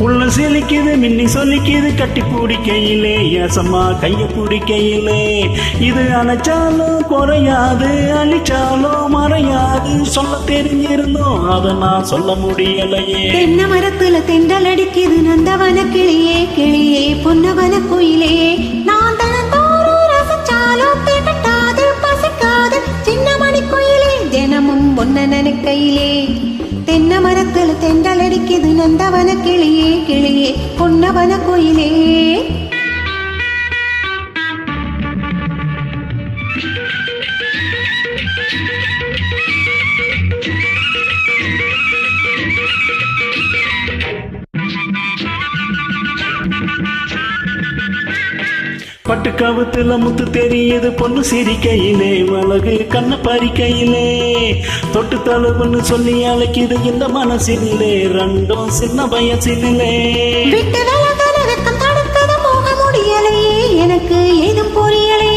உள்ள சிலிக்குது மின்னி சொல்லிக்குது கட்டி பிடிக்கையிலே ஏசம்மா கைய பிடிக்கையிலே. இது அணைச்சாலும் குறையாது அழிச்சாலும் மறையாது சொல்ல தெரிஞ்சிருந்தோம் அதை நான் சொல்ல முடியலையே. தென்னை மரத்துல தென்றல் அடிக்குது நந்தவன கிளியே கிளியே பொன்னவன குயிலே. நான் தனத்தோறும் ரசிச்சாலும் திகட்டாது பசிக்காது சின்ன மணி குயிலே தினமும் பொன்ன நினைக்கையிலே. தென்னை மரத்துல தென்றல் அடிக்குது நந்தவன கிளியே கிளியே பொன்னவன குயிலே. பட்டு கவுத்துல முத்து தெரியுது பொண்ணு சிரிக்கையிலே மலகு கண்ண பறிக்கையிலே. தொட்டு தழுவுன்னு சொல்லி அழைக்குது இந்த மனசிலே ரெண்டும் சின்ன வயசிலே. விட்டு விலகல வெக்கம் தடுக்குது போக முடியலையே எனக்கு ஏதும் புரியலே.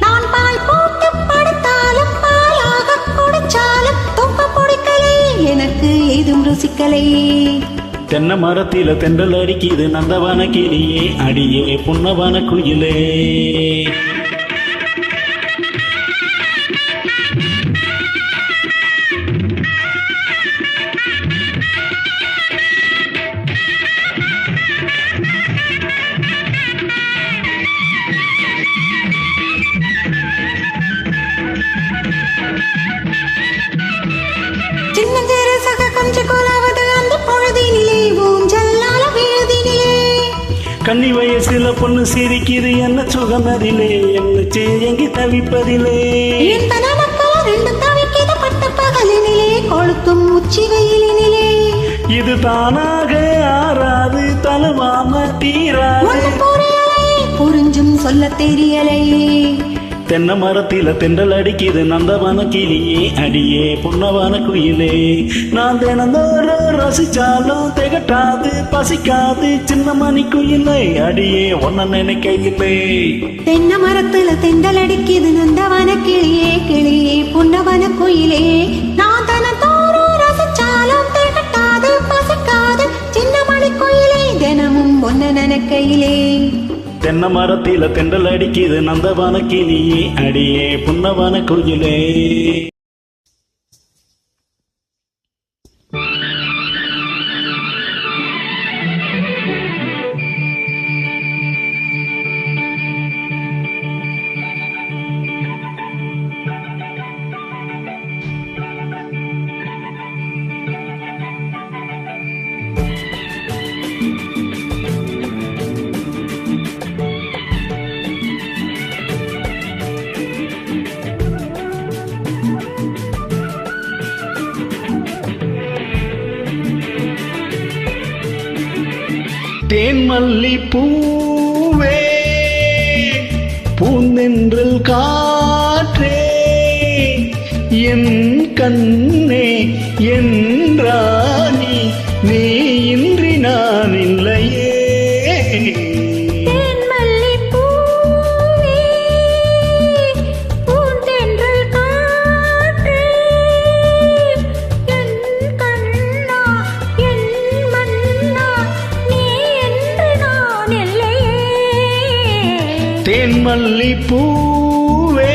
நான் பால் போட்டு படுத்தாலும் பாலாக குடிச்சாலும் தூக்க பிடிக்கலே எனக்கு ஏதும் ருசிக்கலே. தென்னை மரத்தில தென்றல் அடிக்குது நந்தவன கிளியே அடியே புன்னவன குயிலே. சின்னஞ்சிறு சக கொஞ்சம் கொலாவது அந்த பொழுதினிலே ஊஞ்சல்லால வீழ்தினிலே. கன்னி வயசுல பொண்ணு சிரிக்குது என்ன சுகமதிலே என்ன செய்யங்கி தவிப்பதிலே. இந்த நமக்குள்ள ரெண்டும் தவிக்கிது பட்ட பகலினிலே கொளுத்தும் உச்சி வெயிலினிலே. இது தானாக ஆறாது தழுவாம தீராது. ஒண்ணும் புரியலையே புரிஞ்சும் சொல்ல தெரியலையே. தென்னை மரத்தில தென்றல் அடிக்குது நந்தவன கிளியே அடியே புன்னவன குயிலே. நான் தினந்தோறும் ரசிச்சாலும் திகட்டாது பசிக்காது சின்ன மணி குயிலே அடியே ஒன்ன நினைக்கையிலே. தென்னை மரத்துல தென்றல் அடிக்குது நந்தவன கிளியே கிளியே புன்னவன குயிலே. நான் தனத்தோறும் ரசிச்சாலும் திகட்டாது பசிக்காது சின்ன மணி குயிலே தினமும் ஒன்ன நினைக்கையிலே. தென்னை மரத்தில தென்றல் அடிக்குது நந்தவன கிளியே அடியே புன்னவன குயிலே. தேன்மல்லி பூவே பூந்தென்றல் காற்றே என் கண்ணே என் ராணி நீ இன்றி நான் இல்லையே தேன்மல்லி பூவே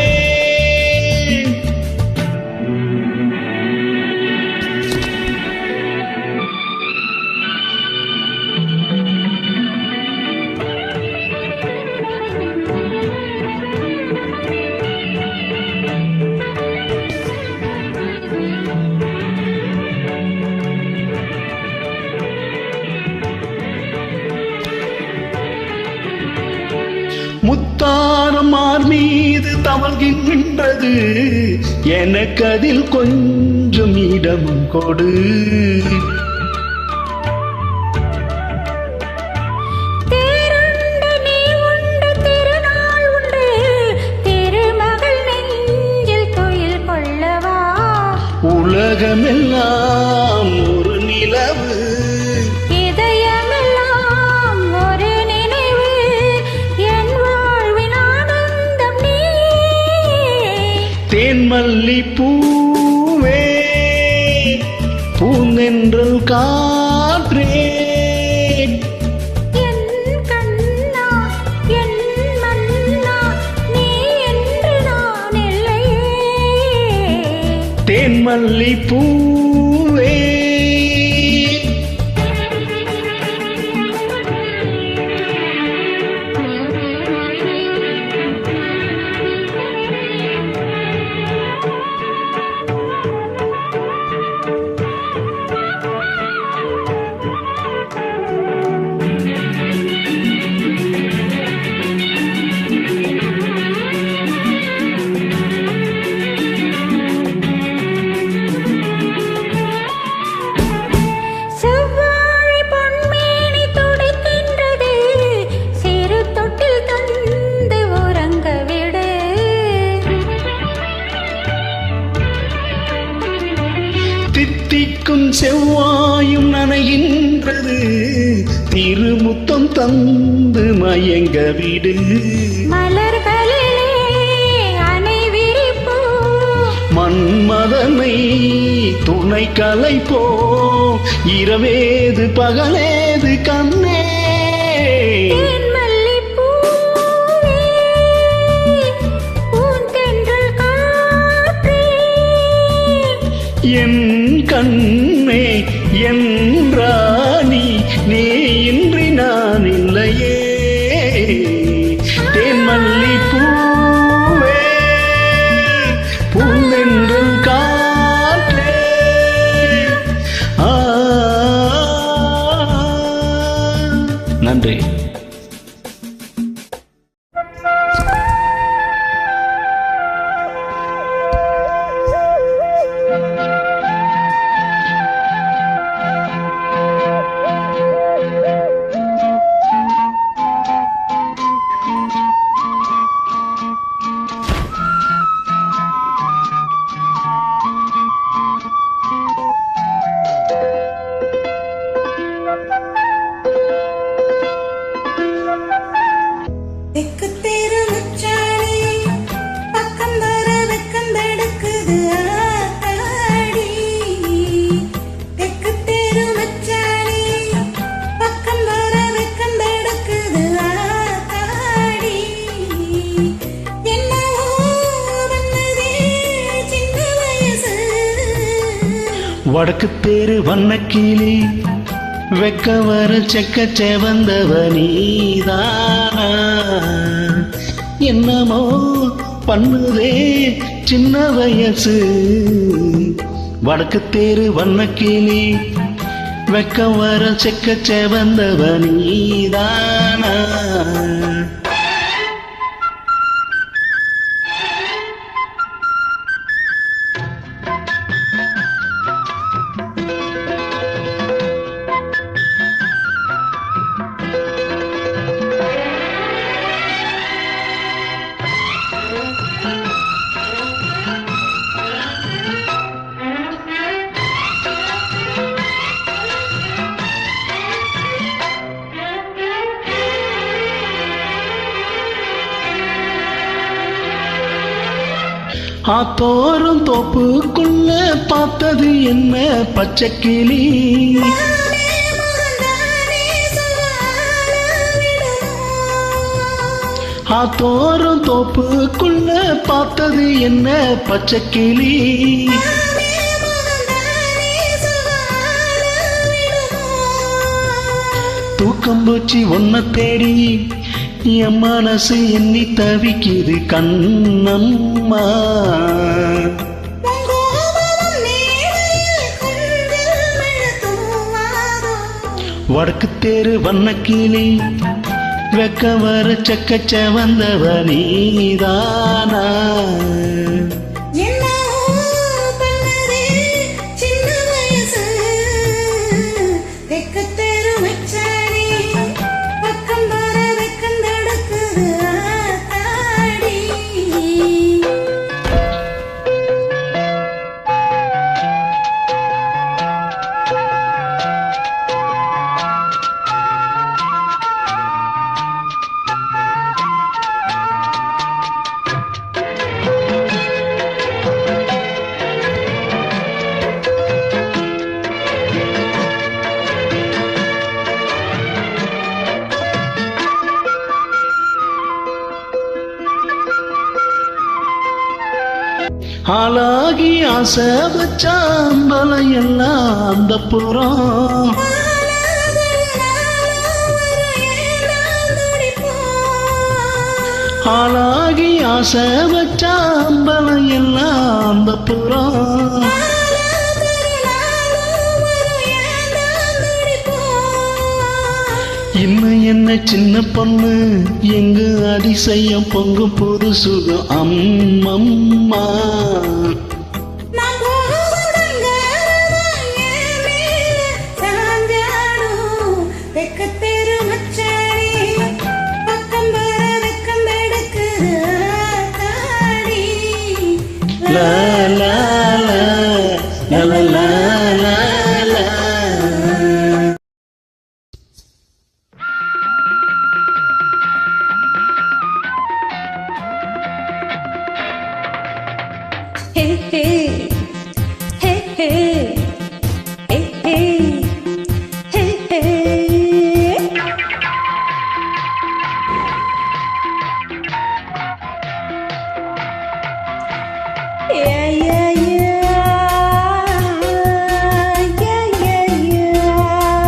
முத்தாரம் மார் மீது தவழ்கின்றது எனக்கு அதில் கொஞ்சம் இடமும் கொடு உலகமெல்லாம் ஒரு நிலவு தேன்மல்லி பூவே பூந்தென்றல் காற்றே என் கண்ணா என் மன்னா நீ என்று நான் இல்லையே தேன்மல்லி பூவே தித்திக்கும் செவ்வாயும் நனைகின்றது திருமுத்தம் தந்து மயங்க விடு மலர்களிலே அணை விரிப்போ மன்மதனை துணை கலைப்போ இரவேது பகலேது கண்ணே என் கண்ணே என் ராணி நீ இன்றி நான் இல்லையே தேன்மல்லி பூவே பூந்தென்றல் காற்றே நன்றி. வடக்கு தேரு வண்ணக்கிளி வெக்க வர செக்க செவந்தவ நீதானா என்னமோ பண்ணுதே சின்ன வயசு வடக்கு தேரு வண்ணக்கிளி வெக்க வர செக்க செவந்தவ நீதானா ஆத்தோறும் தோப்புக்குள்ள பார்த்தது என்ன பச்சைக்கிளி ஆத்தோறும் தோப்புக்குள்ள பார்த்தது என்ன பச்சைக்கிளி தூக்கம் போச்சு ஒன்ன தேடி என் மனசு எண்ணி தவிக்குது கண்ணம்மா வடக்கு தேரு வண்ணக்கிளி வெக்க வர சக்கச்ச வந்தவ நீதானா ஆளாகி ஆசை வச்சாம்பலம் எல்லாம் அந்த புறம் ஆளாகி ஆசை வச்சாம்பலம் எல்லாம் அந்த புறம் இன்னும் என்ன சின்ன பொண்ணு எங்கு அதிசயம் பொங்கும் புது சுகம் அம்மம்மா லா லா லா லா லா லா லா Hey, hey, hey, hey, hey, hey, hey, hey. Yeah, yeah, yeah, yeah, yeah,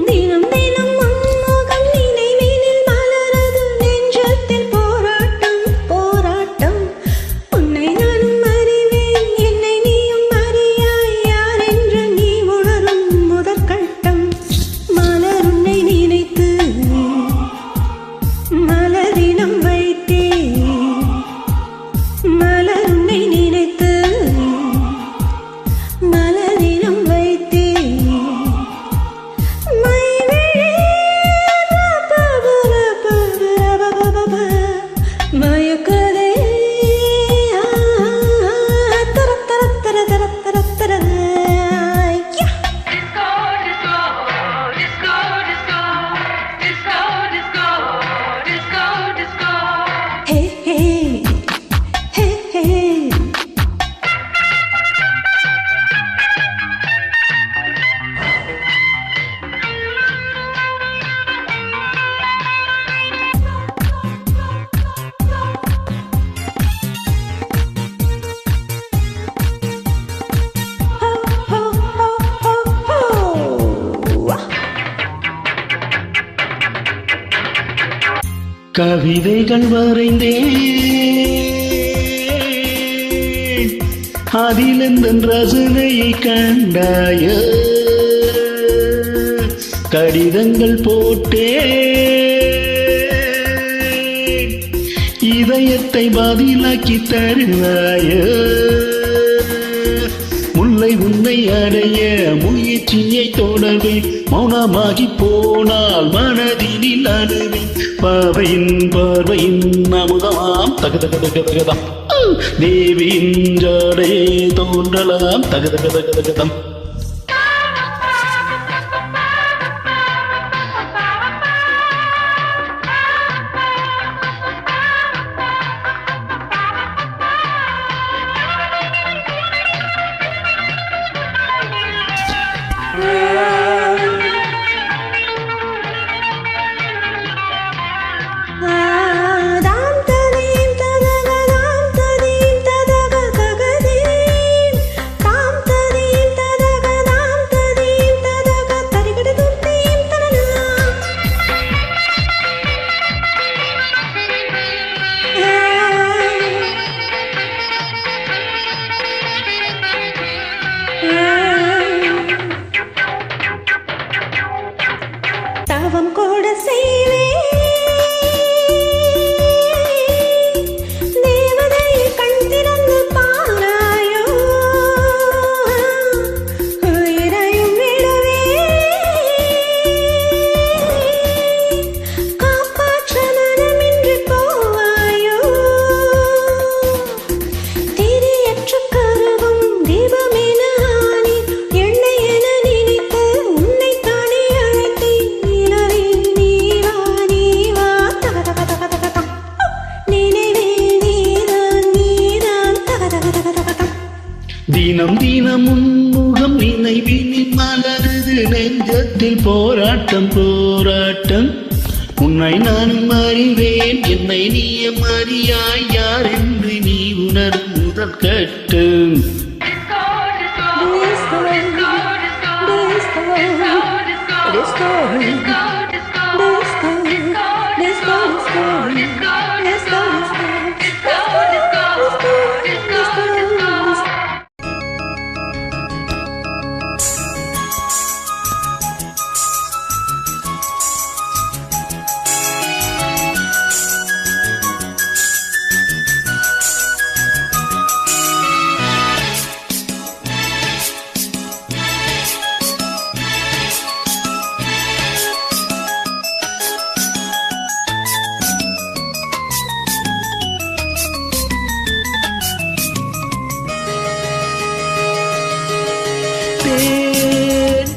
தினம் தினம் மன்மகன் நினைவினில் மலரது நெஞ்சத்தில் போராட்டம் போராட்டம் உன்னை நானும் அறிவேன் என்னை நீயும் அறியாய் யார் என்று நீ உணரும் முதற்கட்டம் மலர் உன்னை நினைத்து மலரினம் வைத்தேன் மலர் உன்னை நினைத்து மலரினம் வைத்தேன் மயக்கதே Hey, hey, hey, hey. Ho, ho, ho, ho, ho. கவிதைகள் வரைந்தேன் அதில் எந்த ரசனையை கண்டாய கடிதங்கள் போட்டேன் இதயத்தை பதிலாக்கி தருவாய முல்லை உன்னை அடைய முயற்சியை தொடர்வேன் மௌனமாகி போனால் மனதினில் அணுவேன் பார்வையின் அமுதமாம் தகதகதகதகதம் தேவியின் ஜாடையே தோன்றலாம் தகதகதகதகதம் தினம் தினம் முன்முகம் நினைவினில் மலருது நெஞ்சத்தில் போராட்டம் போராட்டம் உன்னை நான் அறிவேன் என்னை நீ அறியாய் யார் என்று நீ உணரும் முதல் கட்டம்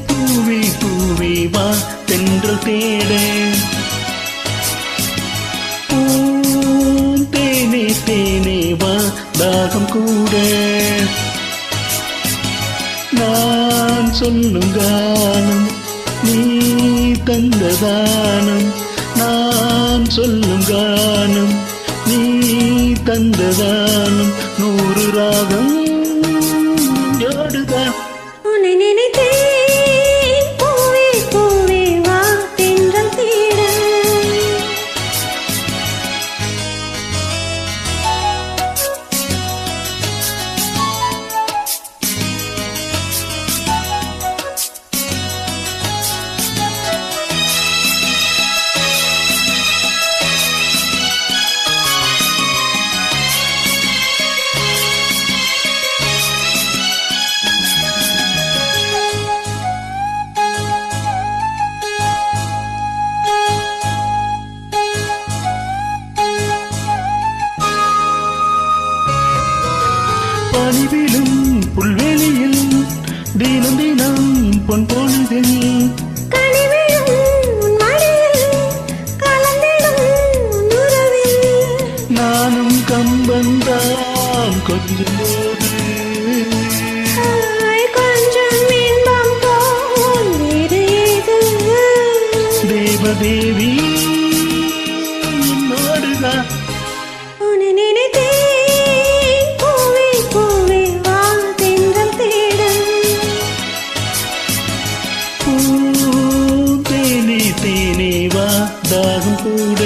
பூவி பூவி வா தென்றல் தேட தேனே தேனே வா தாகம் கூட நான் சொல்லும் கானம் நீ தந்த தானம் நான் சொல்லும் கானம் நீ தந்த தானம் 100 ராகம் ஜோடுதான் உன்னை நினைத்தேன் பூவே பூவே வா தென்றல் தேட பனிவிலும் புல்வெளியில் தினம் தினம் பொன் பொழுதில் கனிவிடும் உன் மடியில் கலந்திடும் உன் உறவில் நானும் கம்பந்தான் கொஞ்சம் போது கொஞ்சம் இன்பம் போல் வேறு ஏது தேவதேவி என்னோடுதான் உன்னை நினைத்தேன் பூவே பூவே வா தென்றல் தேட தேனே தேனே வா தாகம் கூட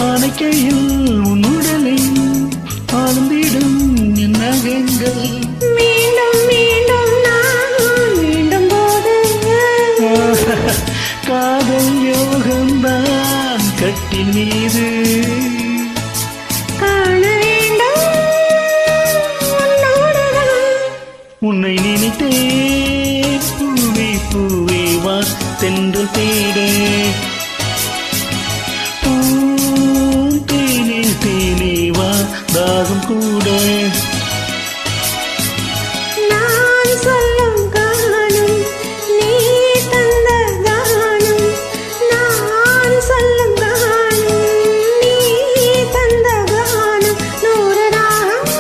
அணைக்கையில் உன் உடலை ஆழ்ந்திடும் என் நகங்கள் மீண்டும் மீண்டும் நான் மீண்டும் போது காதல் யோகம்தான் கட்டில் மீது காண வேண்டும் உன்னோடுதான் உன்னை நினைத்தே பூவே பூவே வா தென்றல் தேட தேனே தேனே வா தாகம் கூட நான் சொல்லும் காணும் நீ தந்த காணும் நான் சொல்லும் காணும் நீ தந்த காணும் 100 ராகம்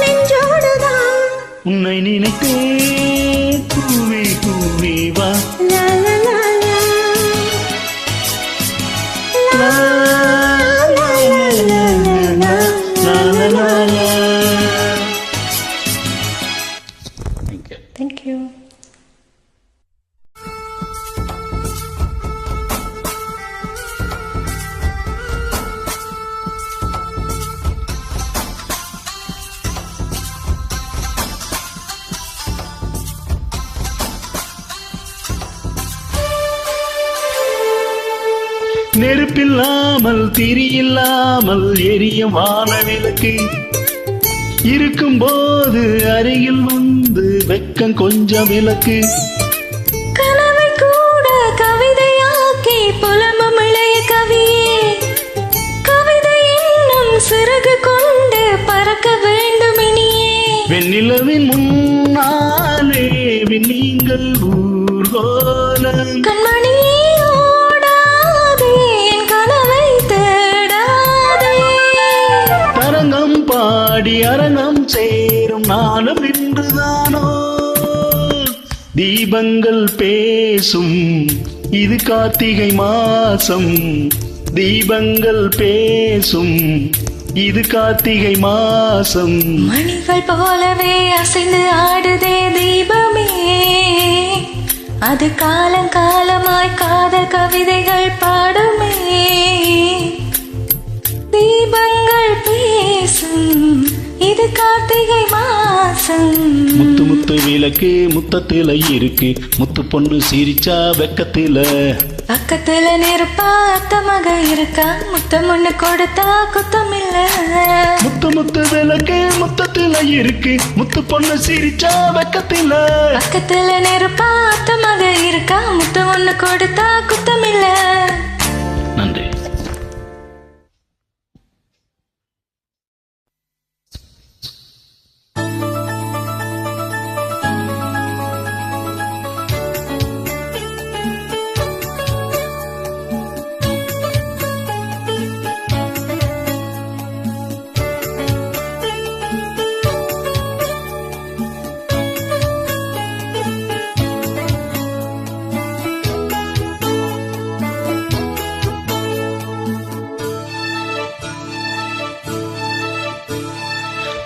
நெஞ்சோடுதான் உன்னை நினைத்தே பூவே பூவே வா லா லா லா லா லா லா லா லா லா லா லா லா. Thank you. நெருப்பில்லாமல் திரியில்லாமல் எரியும் வானவிளக்கு இருக்கும்போது அருகில் வந்து வெக்கம் கொஞ்சம் விளக்கு. கனவை கூட கவிதையாக்கி புலம்பும் இளைய கவியே, கவிதை என்னும் சிறகு கொண்டு பறக்க வேண்டும் இனியே. வெண்ணிலவின் முன்னாலே விண்மீன்கள் ஊர்கோலம். கண்மணியே ஓடாதே, என் கனவை தேடாதே. தரங்கம் பாடி அரங்கம் சேரும் நாளும் இன்றுதானோ. தீபங்கள் பேசும் இது கார்த்திகை மாசம். தீபங்கள் பேசும் இது கார்த்திகை மாசம். மணிகள் போலவே அசைந்து ஆடுதே தீபமே, அது காலங்காலமாய் காதல் கவிதைகள் பாடுமே. தீபங்கள் பேசும் இது கார்த்திகை மாசம். முத்து முத்து விளக்கு முத்தத்தில இருக்கு, முத்து பொண்ணு சிரிச்சா வெக்கத்தில. பக்கத்துல நெருப்பா அத்தமாக இருக்கா, முத்தம் ஒண்ணு கொடுத்தா குத்தம் இல்ல. முத்து முத்து விளக்கு முத்தத்தில இருக்கு, முத்து பொண்ணு சிரிச்சா வெக்கத்தில. பக்கத்துல நெருப்பா அத்தமாக இருக்கா, முத்தம் ஒண்ணு கொடுத்தா குத்தம் இல்ல. நன்றி.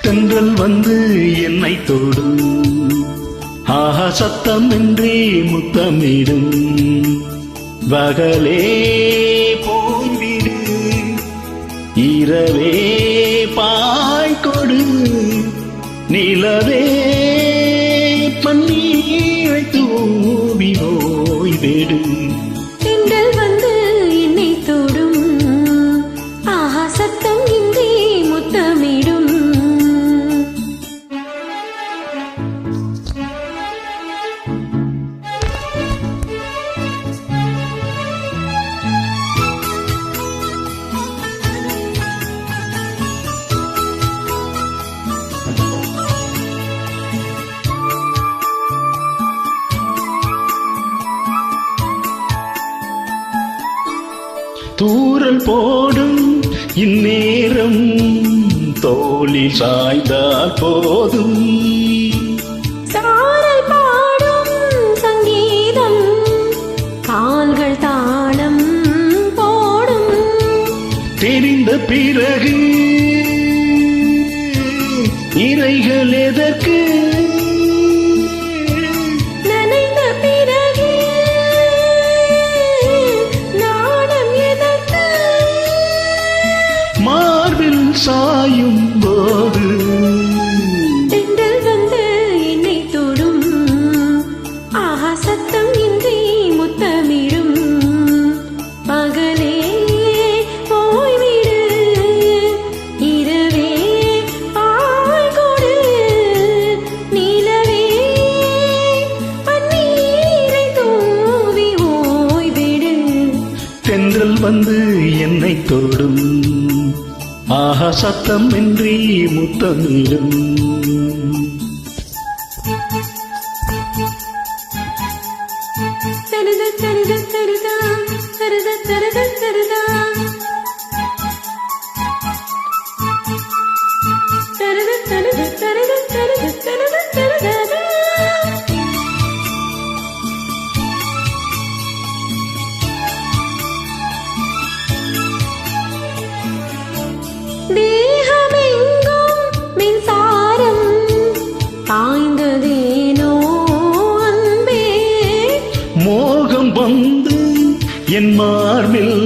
தென்றல் வந்து என்னை தொடும், ஆஹா சத்தமின்றி முத்தமிடும். பகலே போய்விடு, இரவே பாய்கொடு, நிலவே பன்னீரை தூவி ஓய்விடு. தென்றல் வந்து என்னை தொடும், ஆஹா சத்தம் இன்றி முத்தமிடும். தூறல் போடும் இந்நேரம் தோளில் சாய்ந்தால் போதும். சாரல் பாடும் சங்கீதம் கால்கள் தாளம் போடும். தெரிந்த பிறகு இறைகள் எதற்கு, நனைந்த பிறகு நாணம் எதற்கு. மார்பில் சாயும் போது தென்றல் வந்து என்னை தொடும், ஆஹா சத்தம் இன்றி முத்தமிடும். பகலே போய்விடு, இரவே பாய்கொடு, நிலவே பன்னீரை தூவி ஓய்விடு. தென்றல் வந்து என்னை தொடும், ஆஹா சத்தமின்றி முத்தமிடும். தருத தருத தருதா, தருத தருத தருதா. தருத தருத தருத தருத தருத தருதா. தேகமெங்கும் மின்சாரம் பாய்ந்ததேனோ அன்பே. மோகம் வந்து என் மார்பில்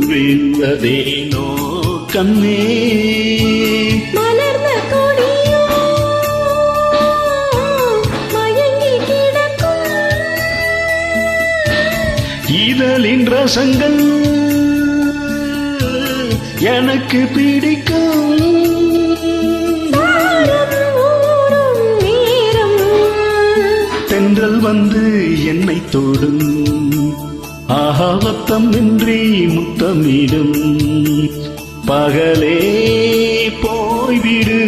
வீழ்ந்ததேனோ கண்ணே. மலர்ந்த கொடியோ மயங்கி கிடக்கும், இதழின் ரசங்கள் எனக்கு பிடிக்கும். ஊரும் நேரம் தென்றல் வந்து என்னை தொடும், ஆகாவத்தம் இன்றி முத்தமிடும். பகலே போய்விடு,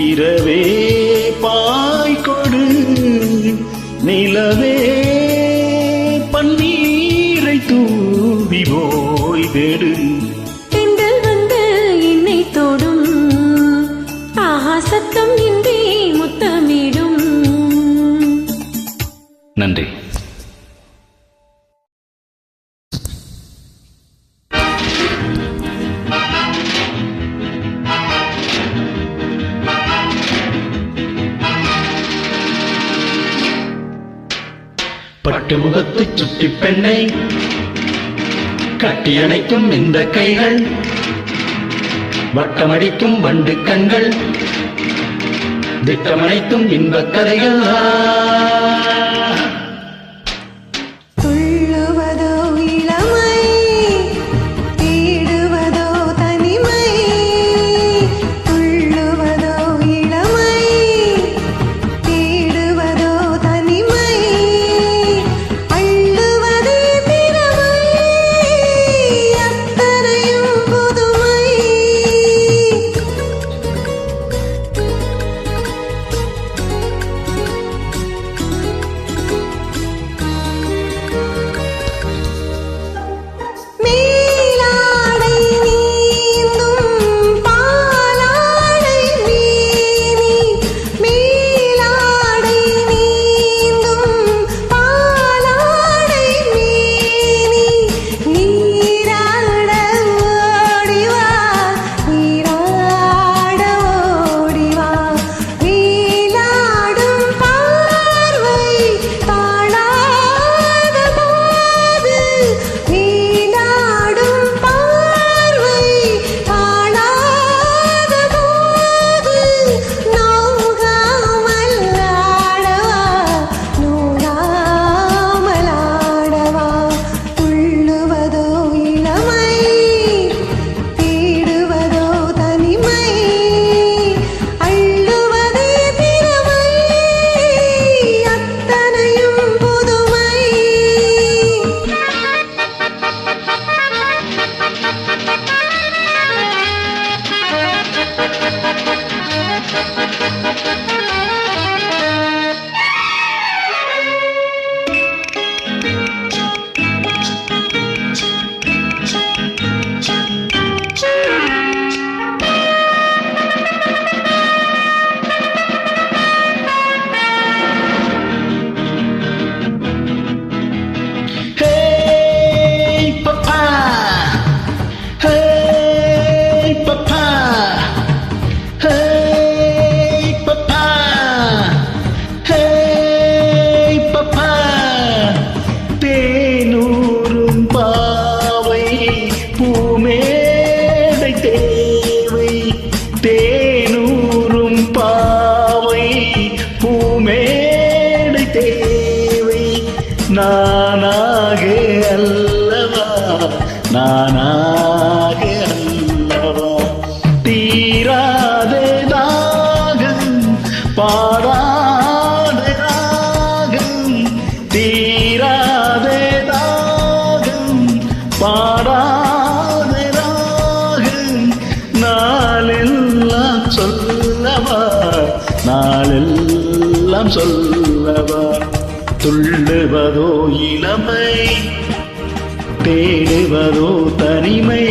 இரவே பாய்கொடு, நிலவே பன்னீரை தூவி ஓய்வெடு. தென்றல் வந்து என்னை தொடும், ஆஹா சத்தம் இன்றி முத்தமிடும். நன்றி. பட்டு முகத்து சுட்டி பெண்ணை கட்டி அணைக்கும் இந்த கைகள், வட்டமடிக்கும் வண்டு கண்கள், திட்டமனைத்தும் இன்பக் கதைகள். துள்ளுவதோ இளமை, தேடுவதோ தனிமை. துள்ளுவதோ இளமை, தேடுவதோ தனிமை. அள்ளுவதே திறமை, அத்தனையும் புதுமை. மேலாடை நீந்தும் பாலாடை மேனி, மேலாடை நீந்தும் பாலாடை மேனி. நீராட ஓடிவா, நீராட ஓடிவா. நீலாடும் பார்வை தாழாத போது, நீலாடும் பார்வை தாழாத போது, நோகாமல் ஆடவா, நோகாமல் ஆடவா. துள்ளுவதோ இளமை, தேடுவதோ தனிமை. அள்ளுவதே திறமை, அத்தனையும் புதுமை. Hey papa, hey papa, hey papa, hey papa. தேனூரும் பாவை பூமேடை தேவை, தேனூரும் பாவை பூமேடை தேவை. நானாக அல்லவா, நானாக அல்லவா. தீராதே தாகம், பாடாதே ராகம். தீராதே தாகம், பாடாதே ராகம். நாளெல்லாம் சொல்லவா, நாளெல்லாம் சொல்லவா. துள்ளுவதோ இளமை, தேடுவதோ தனிமை.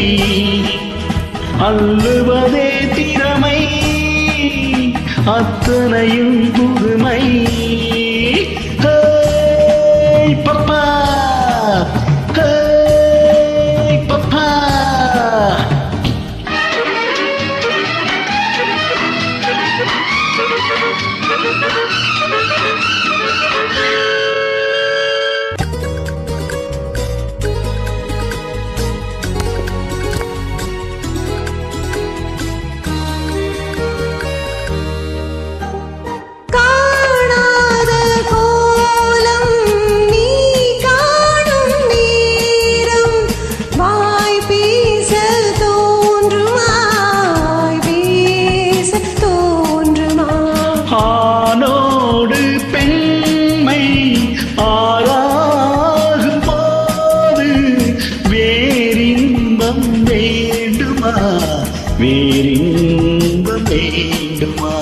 அள்ளுவதே திறமை, அத்தனையும் புதுமை. Hey papa, hey papa. காணாத வேண்டுமா